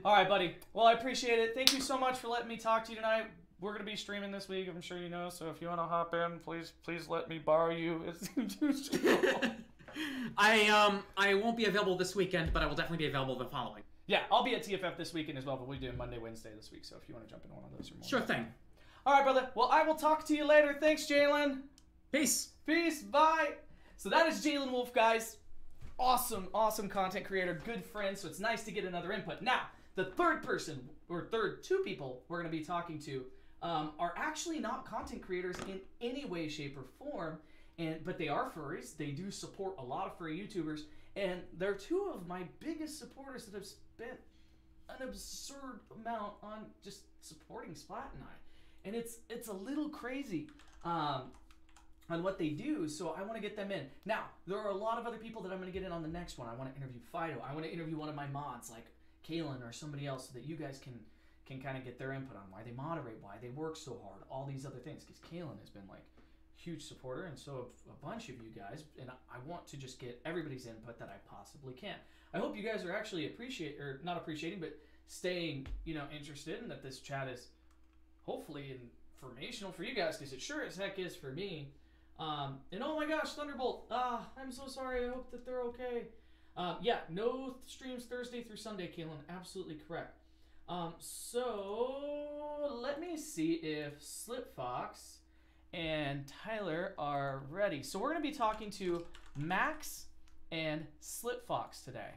All right, buddy. Well, I appreciate it. Thank you so much for letting me talk to you tonight. We're going to be streaming this week, I'm sure you know. So if you want to hop in, please let me borrow you. I won't be available this weekend, but I will definitely be available the following. Yeah, I'll be at TFF this weekend as well, but we're doing Monday, Wednesday this week. So if you want to jump in one of those, you're more sure thing. All right, brother. Well, I will talk to you later. Thanks, Jalen. Peace. Peace. Bye. So that is Jalen Wolf, guys. Awesome content creator, good friend, so it's nice to get another input. Now, the third two people we're going to be talking to are actually not content creators in any way, shape, or form, but they are furries. They do support a lot of furry YouTubers, and they're two of my biggest supporters that have spent an absurd amount on just supporting Splat and I. And it's a little crazy. On what they do, so I want to get them in. Now, there are a lot of other people that I'm going to get in on the next one. I want to interview Fido. I want to interview one of my mods, like Kalen or somebody else, so that you guys can kind of get their input on why they moderate, why they work so hard, all these other things. Because Kalen has been, like, a huge supporter, and so have a bunch of you guys, and I want to just get everybody's input that I possibly can. I hope you guys are actually not appreciating, but staying, interested, and that this chat is hopefully informational for you guys, because it sure as heck is for me. And oh my gosh, Thunderbolt, I'm so sorry, I hope that they're okay. Yeah, no streams Thursday through Sunday, Kalen, absolutely correct. So, let me see if SlipFox and Tyler are ready. So we're going to be talking to Maxx and SlipFox today.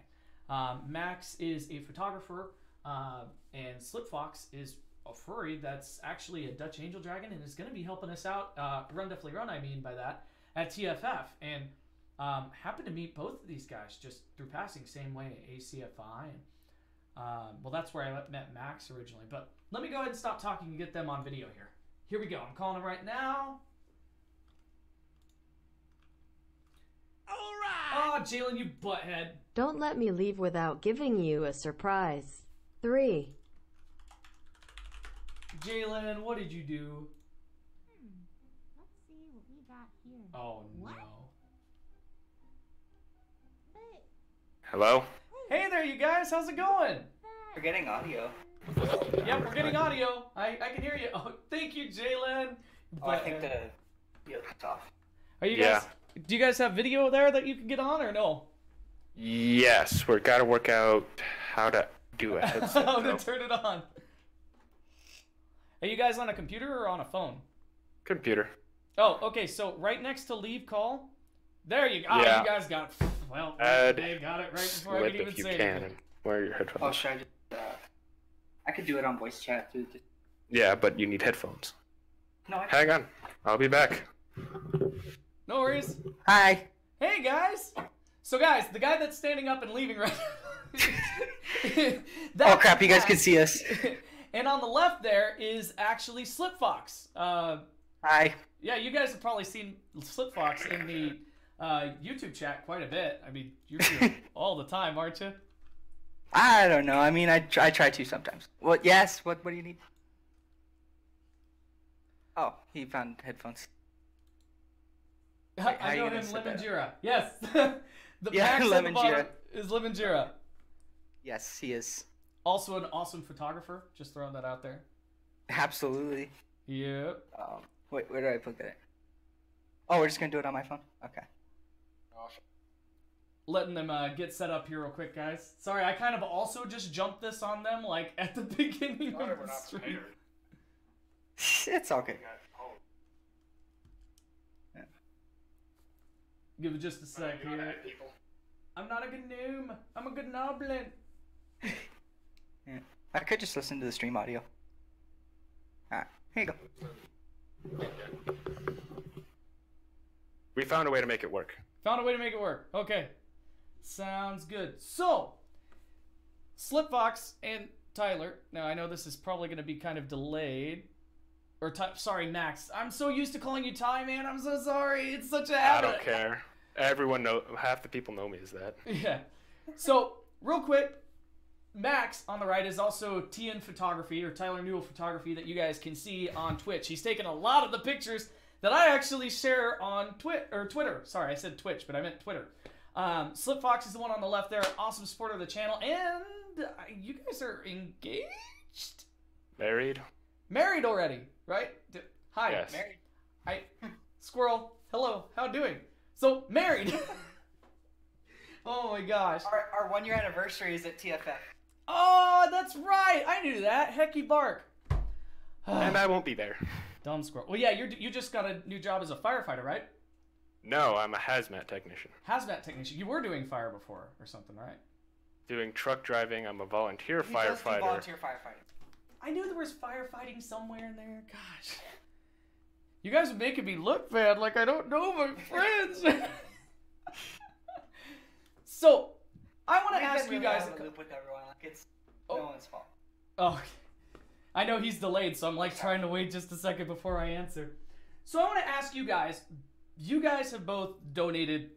Maxx is a photographer, and SlipFox is a furry that's actually a Dutch angel dragon and is going to be helping us out, Run Definitely Run, I mean by that, at TFF. And happened to meet both of these guys just through passing, same way at ACFI. And, well, that's where I met Maxx originally. But let me go ahead and stop talking and get them on video here. Here we go. I'm calling them right now. Jalen, you butthead. Don't let me leave without giving you a surprise. 3. Jalen, what did you do? Let's see what we got here. Oh, What? no. Hey, Hello? Hey there, you guys. How's it going? We're getting audio. Yep, we're getting audio. I can hear you. Oh, thank you, Jalen. Oh, I think the it's off. Are you guys? Do you guys have video there that you can get on or no? Yes, we're gotta work out how to do a headset. How to though. turn it on? Are you guys on a computer or on a phone? Computer. Oh, okay. So right next to leave call. There you go. Oh, Yeah. you guys got. Well, Add they got it right before I Slip could even if you say can, anything. and wear your headphones. Oh, should I just, I could do it on voice chat too. Yeah, but you need headphones. No, I Hang on, I'll be back. No worries. Hi. Hey guys. So guys, the guy that's standing up and leaving right Oh crap, you guys can see us. And on the left there is actually SlipFox. Hi. Yeah, you guys have probably seen SlipFox in the YouTube chat quite a bit. I mean, you're here all the time, aren't you? I don't know. I mean, I try to sometimes. What? Yes. What do you need? Oh, he found headphones. Wait, how I you know gonna him, slip it? Lemon Yes. The Yeah, Maxx at the Lemon bottom Jira. is Lemon Jira. Yes, he is. Also an awesome photographer. Just throwing that out there. Absolutely. Yep. Wait, where do I plug that in? Oh, we're just gonna do it on my phone. Okay. Letting them get set up here real quick, guys. Sorry, I kind of also just jumped this on them, like, at the beginning of the stream. It's okay. Yeah. Give it just a sec here. I'm not a gnome. I'm a goblin. Yeah. I could just listen to the stream audio. Alright, here you go. We found a way to make it work. Found a way to make it work. Okay. Sounds good. So, SlipFox and Tyler. Now, I know this is probably going to be kind of delayed. Or, sorry, Max. I'm so used to calling you Ty, man. I'm so sorry. It's such a I habit. don't care. Everyone know. Half the people know me as that. Yeah. So, real quick, Max on the right is also TN Photography, or Tyler Newell Photography, that you guys can see on Twitch. He's taken a lot of the pictures that I actually share on Twitter. Sorry, I said Twitch, but I meant Twitter. SlipFox is the one on the left there, awesome supporter of the channel, and you guys are engaged? Married? Married already, right? Hi. Yes. Married. Hi. Squirrel. Hello. How doing? So, married. Oh my gosh. Our 1 year anniversary is at TFF. Oh, that's right. I knew that. Hecky bark. And I won't be there. Dumb squirrel. Well, yeah, you just got a new job as a firefighter, right? No, I'm a hazmat technician. Hazmat technician. You were doing fire before or something, right? Doing truck driving. I'm a volunteer He does do firefighter. volunteer firefighting. I knew there was firefighting somewhere in there. Gosh. You guys are making me look bad like I don't know my friends. So, I want to ask you guys. Out of the loop with everyone. Like it's Oh. no one's fault. Oh, I know he's delayed, so I'm like trying to wait just a second before I answer. So I want to ask you guys. You guys have both donated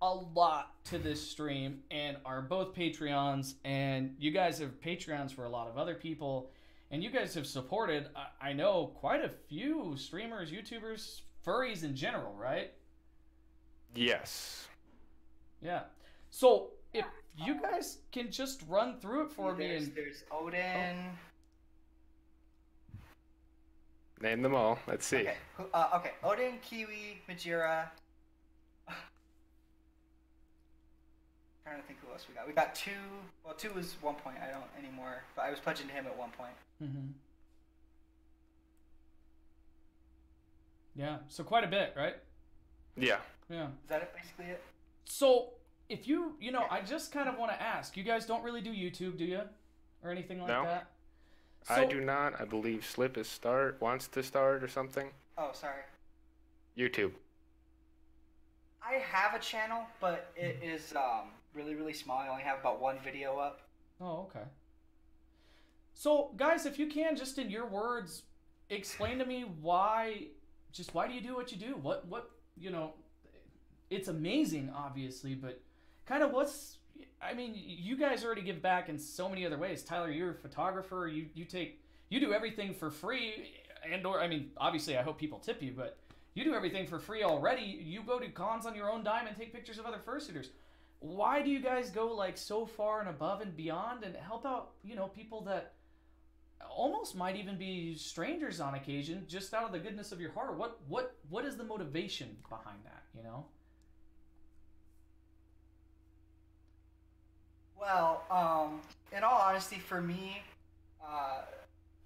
a lot to this stream and are both Patreons, and you guys have Patreons for a lot of other people, and you guys have supported, I know, quite a few streamers, YouTubers, furries in general, right? Yes. Yeah. So if you guys can just run through it for me and... There's Odin. Name them all. Let's see. Okay. Okay. Odin, Kiwi, Majira. Trying to think who else we got. We got 2. Well, 2 was 1 point. I don't anymore. But I was pledging to him at 1 point. Mm-hmm. Yeah. So quite a bit, right? Yeah. Yeah. Is that it, basically it? So if you know, I just kind of want to ask. You guys don't really do YouTube, do you? Or anything like No. that? I do not. I believe Slip wants to start or something. Oh, sorry. YouTube. I have a channel, but it is really, really small. I only have about 1 video up. Oh, okay. So, guys, if you can, just in your words, explain to me why do you do what you do? What, you know, it's amazing, obviously, but kind of I mean, you guys already give back in so many other ways. Tyler, you're a photographer. You do everything for free, I mean, obviously, I hope people tip you, but you do everything for free already. You go to cons on your own dime and take pictures of other fursuiters. Why do you guys go like so far and above and beyond and help out, you know, people that almost might even be strangers on occasion, just out of the goodness of your heart? What is the motivation behind that, you know? Well, in all honesty, for me,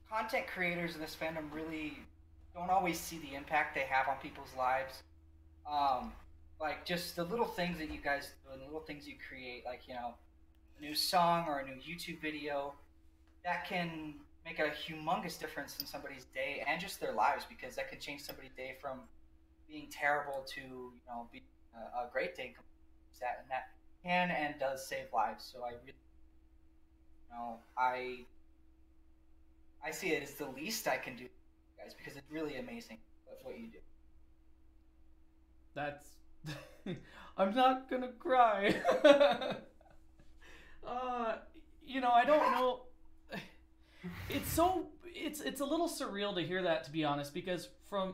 content creators in this fandom really don't always see the impact they have on people's lives. Like, just the little things that you guys do and the little things you create, like, you know, a new song or a new YouTube video, that can make a humongous difference in somebody's day and just their lives, because that can change somebody's day from being terrible to, you know, being a great day. And that can and does save lives. So I really, you know, I see it as the least I can do, guys, because it's really amazing what you do. That's I'm not gonna cry. You know, I don't know. It's a little surreal to hear that, to be honest, because from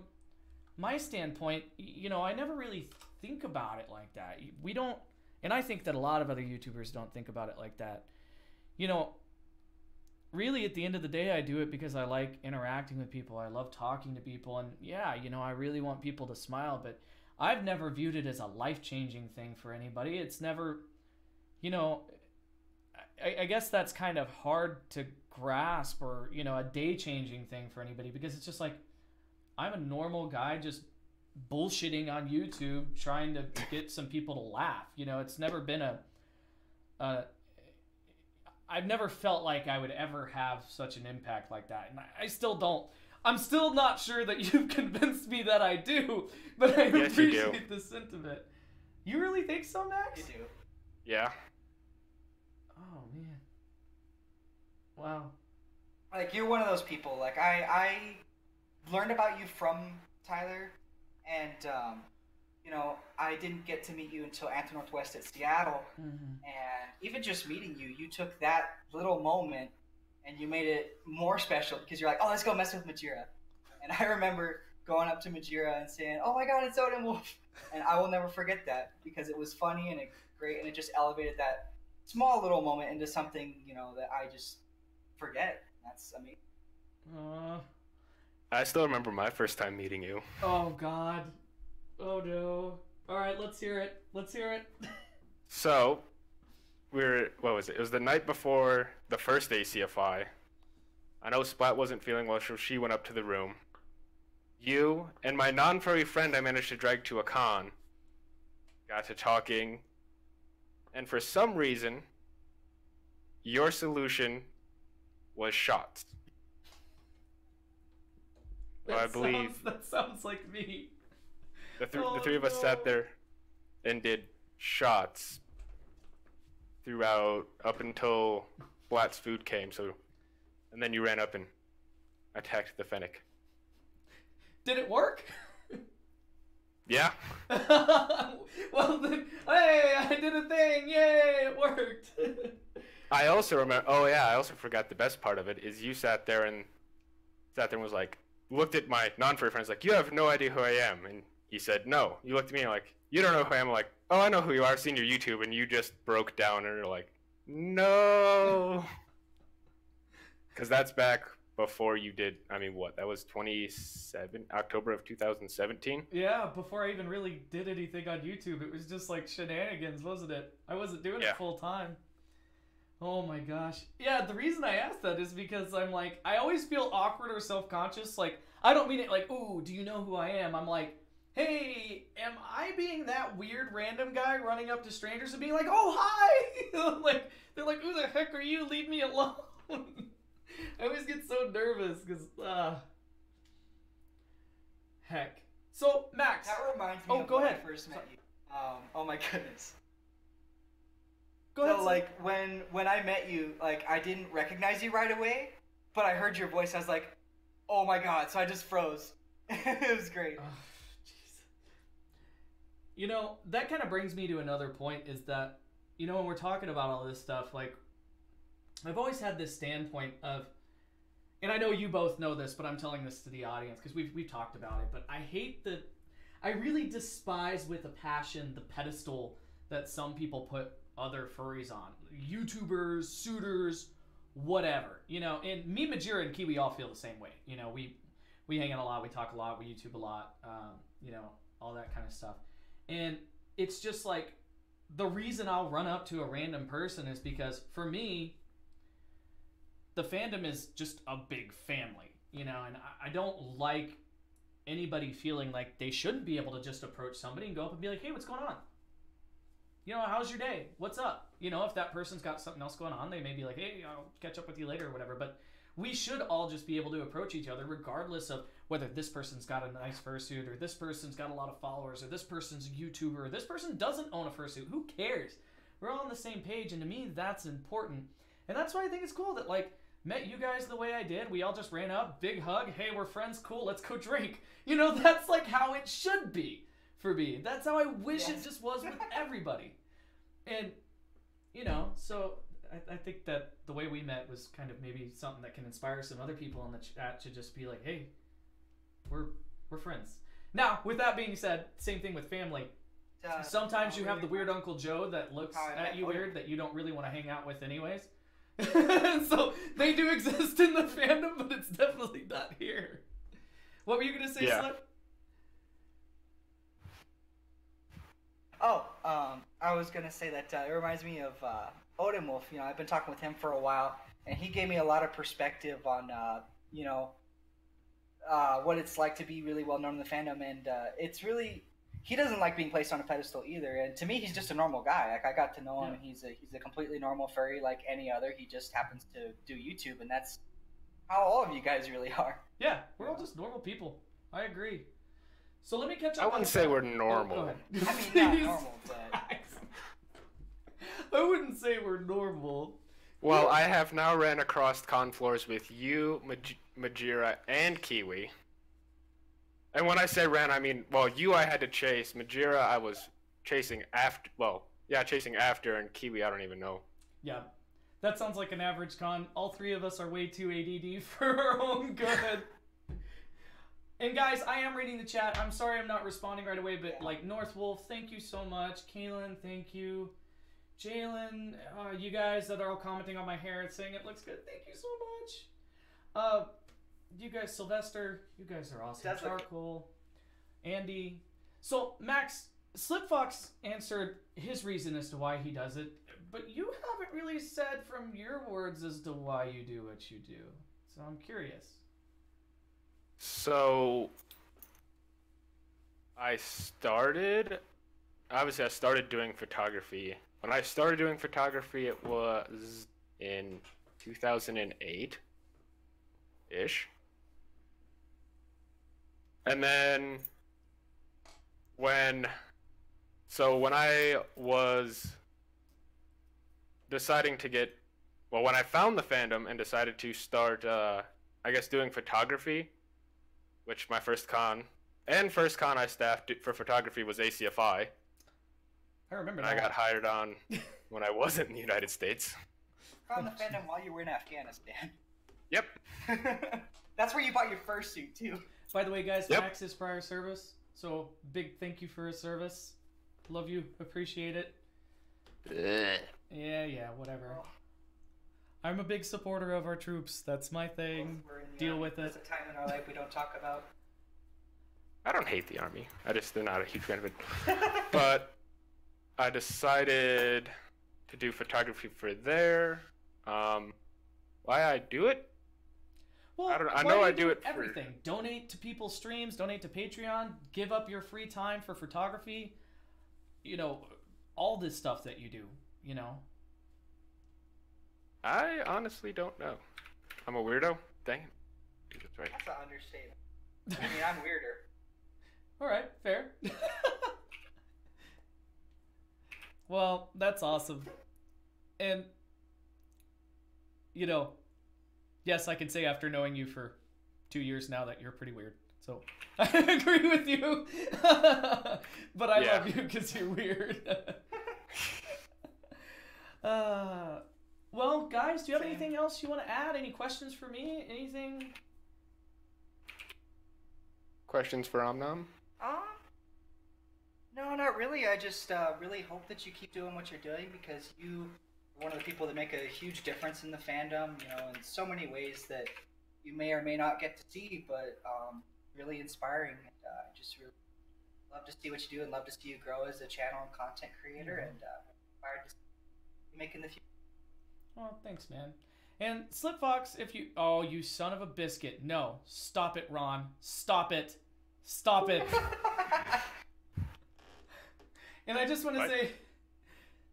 my standpoint, you know, I never really think about it like that. We don't, and I think that a lot of other YouTubers don't think about it like that. You know, really at the end of the day, I do it because I like interacting with people. I love talking to people, and yeah, you know, I really want people to smile, but I've never viewed it as a life-changing thing for anybody. It's never, you know, I guess that's kind of hard to grasp, or, you know, a day-changing thing for anybody, because it's just like, I'm a normal guy just bullshitting on YouTube trying to get some people to laugh. You know, it's never been I've never felt like I would ever have such an impact like that, and I still don't. I'm still not sure that you've convinced me that I do, but I appreciate the sentiment. You really think so, Max? You do. Yeah. Oh, man. Wow. Like, you're one of those people. Like, I learned about you from Tyler, and, you know, I didn't get to meet you until Anti Northwest at Seattle, and even just meeting you, you took that little moment and you made it more special, because you're like, oh, let's go mess with Majira. And I remember going up to Majira and saying, oh my god, it's Jalen Wolf. And I will never forget that, because it was funny and great, and it just elevated that small little moment into something, you know, that I just forget. That's amazing. I still remember my first time meeting you. Oh god. Oh no. Alright, let's hear it. Let's hear it. So, what was it? It was the night before the first ACFI. I know Splat wasn't feeling well, so she went up to the room. You and my non-furry friend I managed to drag to a con got to talking, and for some reason, your solution was shots. So I believe that sounds like me. The three of us sat there and did shots throughout up until Splat's food came. So, and then you ran up and attacked the Fennec. Did it work? Yeah. Well then, hey, I did a thing! Yay, it worked! I also remember. Oh yeah, I also forgot the best part of it is you sat there and was like, looked at my non-furry friends like, you have no idea who I am, and he said no. You looked at me and like, you don't know who I am. I'm like, oh, I know who you are. I've seen your YouTube, and you just broke down and you're like, no, because that's back before you did. I mean, what? That was October of 2017. Yeah, before I even really did anything on YouTube, it was just like shenanigans, wasn't it? I wasn't doing it full time. Oh my gosh. Yeah, the reason I asked that is because I'm like, I always feel awkward or self-conscious. Like, I don't mean it like, ooh, do you know who I am? I'm like, hey, am I being that weird random guy running up to strangers and being like, oh, hi? Like, they're like, who the heck are you? Leave me alone. I always get so nervous because, heck. So, Max. That reminds me of when I first met you. Oh my goodness. Go ahead. So, like, when I met you, like, I didn't recognize you right away, but I heard your voice. I was like, oh my god. So I just froze. It was great. Oh, jeez. You know, that kind of brings me to another point is that, you know, when we're talking about all this stuff, like, I've always had this standpoint of, and I know you both know this, but I'm telling this to the audience because we've talked about it, but I really despise with a passion the pedestal that some people put other furries on. YouTubers, suitors, whatever. You know, and me, Majira, and Kiwi all feel the same way. You know, we hang out a lot, we talk a lot, we YouTube a lot, you know, all that kind of stuff. And it's just like, the reason I'll run up to a random person is because, for me, the fandom is just a big family, you know, and I don't like anybody feeling like they shouldn't be able to just approach somebody and go up and be like, hey, what's going on? You know, how's your day? What's up? You know, if that person's got something else going on, they may be like, hey, I'll catch up with you later or whatever. But we should all just be able to approach each other regardless of whether this person's got a nice fursuit or this person's got a lot of followers or this person's a YouTuber or this person doesn't own a fursuit. Who cares? We're all on the same page, and to me, that's important. And that's why I think it's cool that, like, met you guys the way I did. We all just ran up, big hug. Hey, we're friends. Cool. Let's go drink. You know, that's like how it should be for me. That's how I wish it just was with everybody. And, you know, so I think that the way we met was kind of maybe something that can inspire some other people in the chat to just be like, hey, we're friends. Now, with that being said, same thing with family. Sometimes you have the weird Uncle Joe that looks at you weird that you don't really want to hang out with anyways. So they do exist in the fandom, but it's definitely not here. What were you gonna say, Slip? Oh, I was gonna say that it reminds me of Wolf. You know, I've been talking with him for a while, and he gave me a lot of perspective on, you know, what it's like to be really well known in the fandom, and it's really. He doesn't like being placed on a pedestal either, and to me, he's just a normal guy. Like, I got to know him, and he's a completely normal furry like any other. He just happens to do YouTube, and that's how all of you guys really are. Yeah, we're all just normal people. I agree. So let me catch up. I wouldn't say we're normal. I mean, not normal, but I wouldn't say we're normal. Well, I have now ran across con floors with you, Majira, and Kiwi. And when I say ran, I mean, well, you I had to chase. Majira I was chasing after, well, yeah, chasing after, and Kiwi I don't even know. Yeah, that sounds like an average con. All three of us are way too ADD for our own good. And guys, I am reading the chat. I'm sorry I'm not responding right away, but like Northwolf, thank you so much. Kaylin, thank you. Jalen, you guys that are all commenting on my hair and saying it looks good, thank you so much. You guys, Sylvester, you guys are awesome. Charcoal, Andy. So, Max, SlipFox answered his reason as to why he does it, but you haven't really said from your words as to why you do what you do. So I'm curious. So, I started doing photography. When I started doing photography, it was in 2008-ish. And then when I was deciding to get, well, when I found the fandom and decided to start, I guess, doing photography, which my first con I staffed for photography was ACFI. I remember that. I got hired on when I wasn't in the United States. Found the fandom while you were in Afghanistan. Yep. That's where you bought your first suit, too. By the way, guys, Max is prior service, so big thank you for his service. Love you, appreciate it. Yeah, whatever. I'm a big supporter of our troops. That's my thing. Deal with it. There's a time in our life we don't talk about. I don't hate the Army. They're not a huge fan of it. But I decided to do photography for there. Why I do it? Well, I know I do it for everything. Donate to people's streams, donate to Patreon, give up your free time for photography. You know, all this stuff that you do, you know. I honestly don't know. I'm a weirdo? Dang it. That's right. That's an understatement. I mean, I'm weirder. Alright, fair. Well, that's awesome. And, you know, yes, I can say after knowing you for 2 years now that you're pretty weird. So I agree with you, but I Yeah. love you because you're weird. Well, guys, do you have Same. anything else you want to add? Any questions for me? Anything? Questions for Omnom? No, not really. I just really hope that you keep doing what you're doing because you are one of the people that make a huge difference in the fandom, you know, in so many ways that you may or may not get to see, but really inspiring. And I just really love to see what you do and love to see you grow as a channel and content creator, and inspired to see you make in the future. Oh, thanks, man. And SlipFox, if you... Oh, you son of a biscuit. No. Stop it, Ron. Stop it. Stop it. And I just want to say,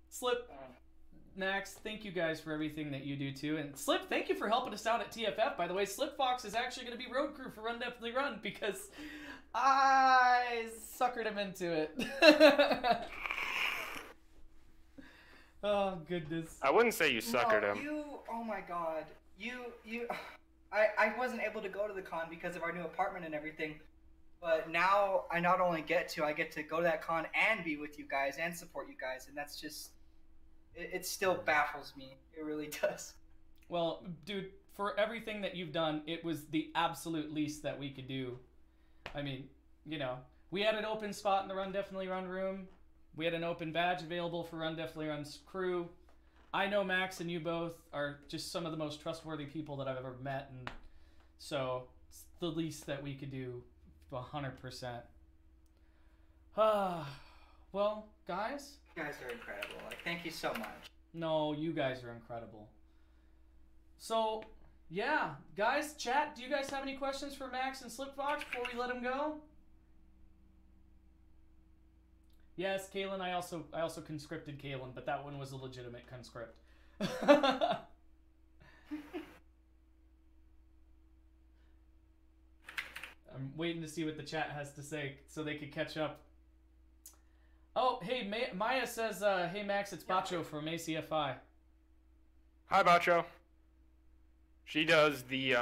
Slip, Max, thank you guys for everything that you do, too. And Slip, thank you for helping us out at TFF. By the way, SlipFox is actually going to be road crew for Run Definitely Run because I suckered him into it. Oh, goodness. I wouldn't say you suckered him. Oh my god. I wasn't able to go to the con because of our new apartment and everything. But now I not only get to go to that con and be with you guys and support you guys. And that's just, it still baffles me. It really does. Well, dude, for everything that you've done, it was the absolute least that we could do. I mean, you know, we had an open spot in the Run Definitely Run room. We had an open badge available for Run Definitely Run's crew. I know Max and you both are just some of the most trustworthy people that I've ever met, and so it's the least that we could do, 100%. Well, guys? You guys are incredible. Like, thank you so much. No, you guys are incredible. So, yeah, guys, chat, do you guys have any questions for Max and SlipFox before we let him go? Yes, Kalen, I also conscripted Kalen, but that one was a legitimate conscript. I'm waiting to see what the chat has to say so they could catch up. Oh, hey, Maya says, hey Max, it's Bacho from ACFI. Hi, Bacho. She does the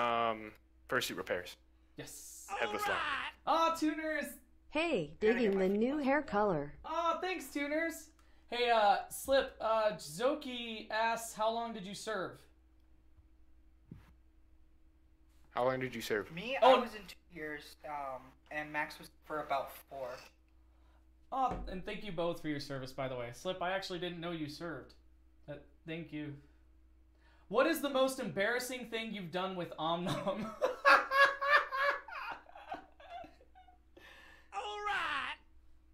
fursuit repairs. Yes. Headless line. Oh, Tuners! Hey, digging the new hair color. Oh, thanks, Tuners. Hey, Slip, Zoki asks, how long did you serve? How long did you serve? Me, I was in 2 years, and Max was for about 4. Oh, and thank you both for your service, by the way. Slip, I actually didn't know you served. Thank you. What is the most embarrassing thing you've done with Omnom?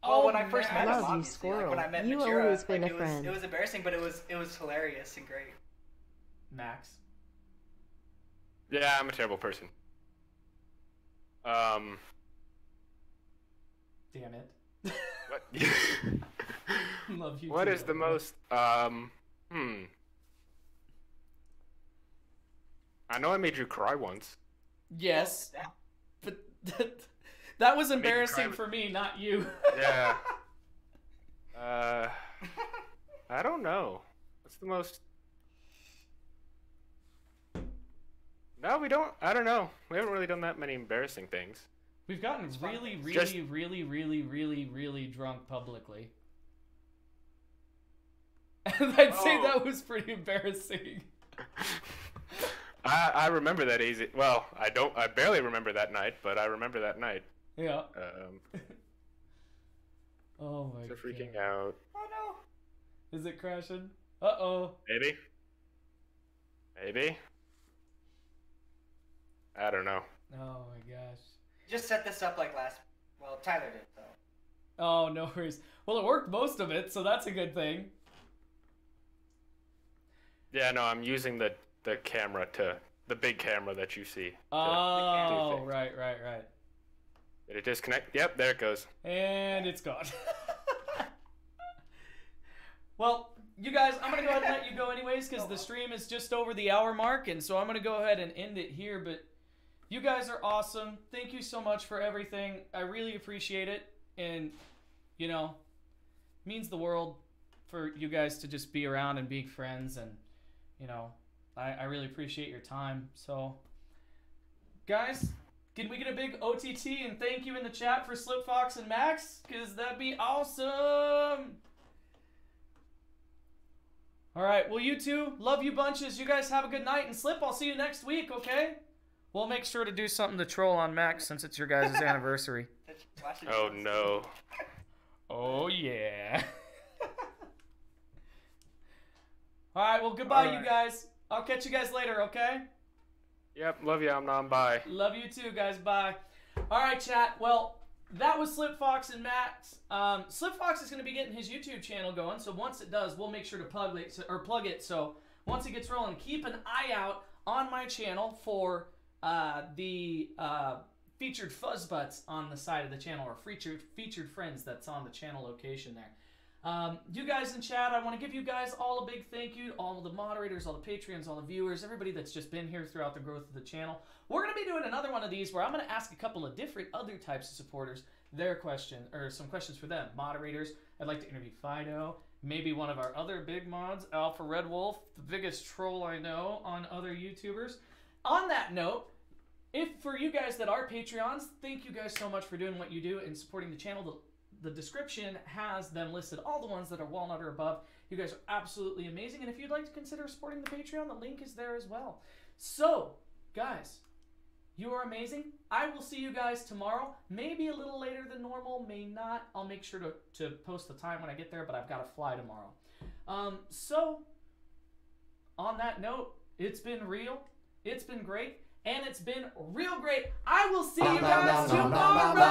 Well, when I first met him, Love you, obviously, like Squirrel. when I met You Majira, always been like, a friend. It was embarrassing, but it was hilarious and great. Max. Yeah, I'm a terrible person. Damn it. What? Love you. What too, is the though. most? I know I made you cry once. Yes, but that was made you cry embarrassing with- for me, not you. Yeah. I don't know. What's the most? No, we don't. I don't know. We haven't really done that many embarrassing things. We've gotten really, really drunk publicly. And I'd say that was pretty embarrassing. I remember that easy. Well, I barely remember that night, but I remember that night. Yeah. Oh my god. So freaking out. Oh no. Is it crashing? Uh-oh. Maybe. Maybe. I don't know. Oh my gosh. Just set this up like well, Tyler did, so. Oh, no worries. Well, it worked most of it, so that's a good thing. Yeah, no, I'm using the camera the big camera that you see. Oh, right. Did it disconnect? Yep, there it goes. And it's gone. Well, you guys, I'm going to go ahead and let you go anyways because the stream is just over the hour mark, and so I'm going to go ahead and end it here, but you guys are awesome. Thank you so much for everything. I really appreciate it, and, you know, means the world for you guys to just be around and be friends, and, you know, I really appreciate your time. So, guys, Can we get a big OTT and thank you in the chat for SlipFox and Maxx? Because that'd be awesome. All right, well, you two, love you bunches. You guys have a good night. And Slip, I'll see you next week, okay? We'll make sure to do something to troll on Maxx since it's your guys' anniversary. Oh, no. Oh, yeah. All right, well, goodbye, you guys. I'll catch you guys later, okay? Yep, love you, Omnom. Bye. Love you too, guys. Bye. All right, chat. Well, that was SlipFox and Maxx. SlipFox is going to be getting his YouTube channel going, so once it does, we'll make sure to plug it. So once it gets rolling, keep an eye out on my channel for the featured fuzz butts on the side of the channel, or featured friends that's on the channel location there. You guys in chat, I want to give you guys all a big thank you, all the moderators, all the Patreons, all the viewers, everybody that's just been here throughout the growth of the channel. We're going to be doing another one of these where I'm going to ask a couple of different other types of supporters their question, or some questions for them. Moderators, I'd like to interview Fido, maybe one of our other big mods, Alpha Redwolf, the biggest troll I know on other YouTubers. On that note, if for you guys that are Patreons, thank you guys so much for doing what you do and supporting the channel. The description has them listed, all the ones that are walnut or above. You guys are absolutely amazing, and if you'd like to consider supporting the Patreon, the link is there as well. So, guys, you are amazing. I will see you guys tomorrow, maybe a little later than normal, may not. I'll make sure to post the time when I get there, but I've got to fly tomorrow. So, on that note, it's been real, it's been great, and it's been real great. I will see you guys tomorrow.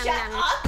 Shut up!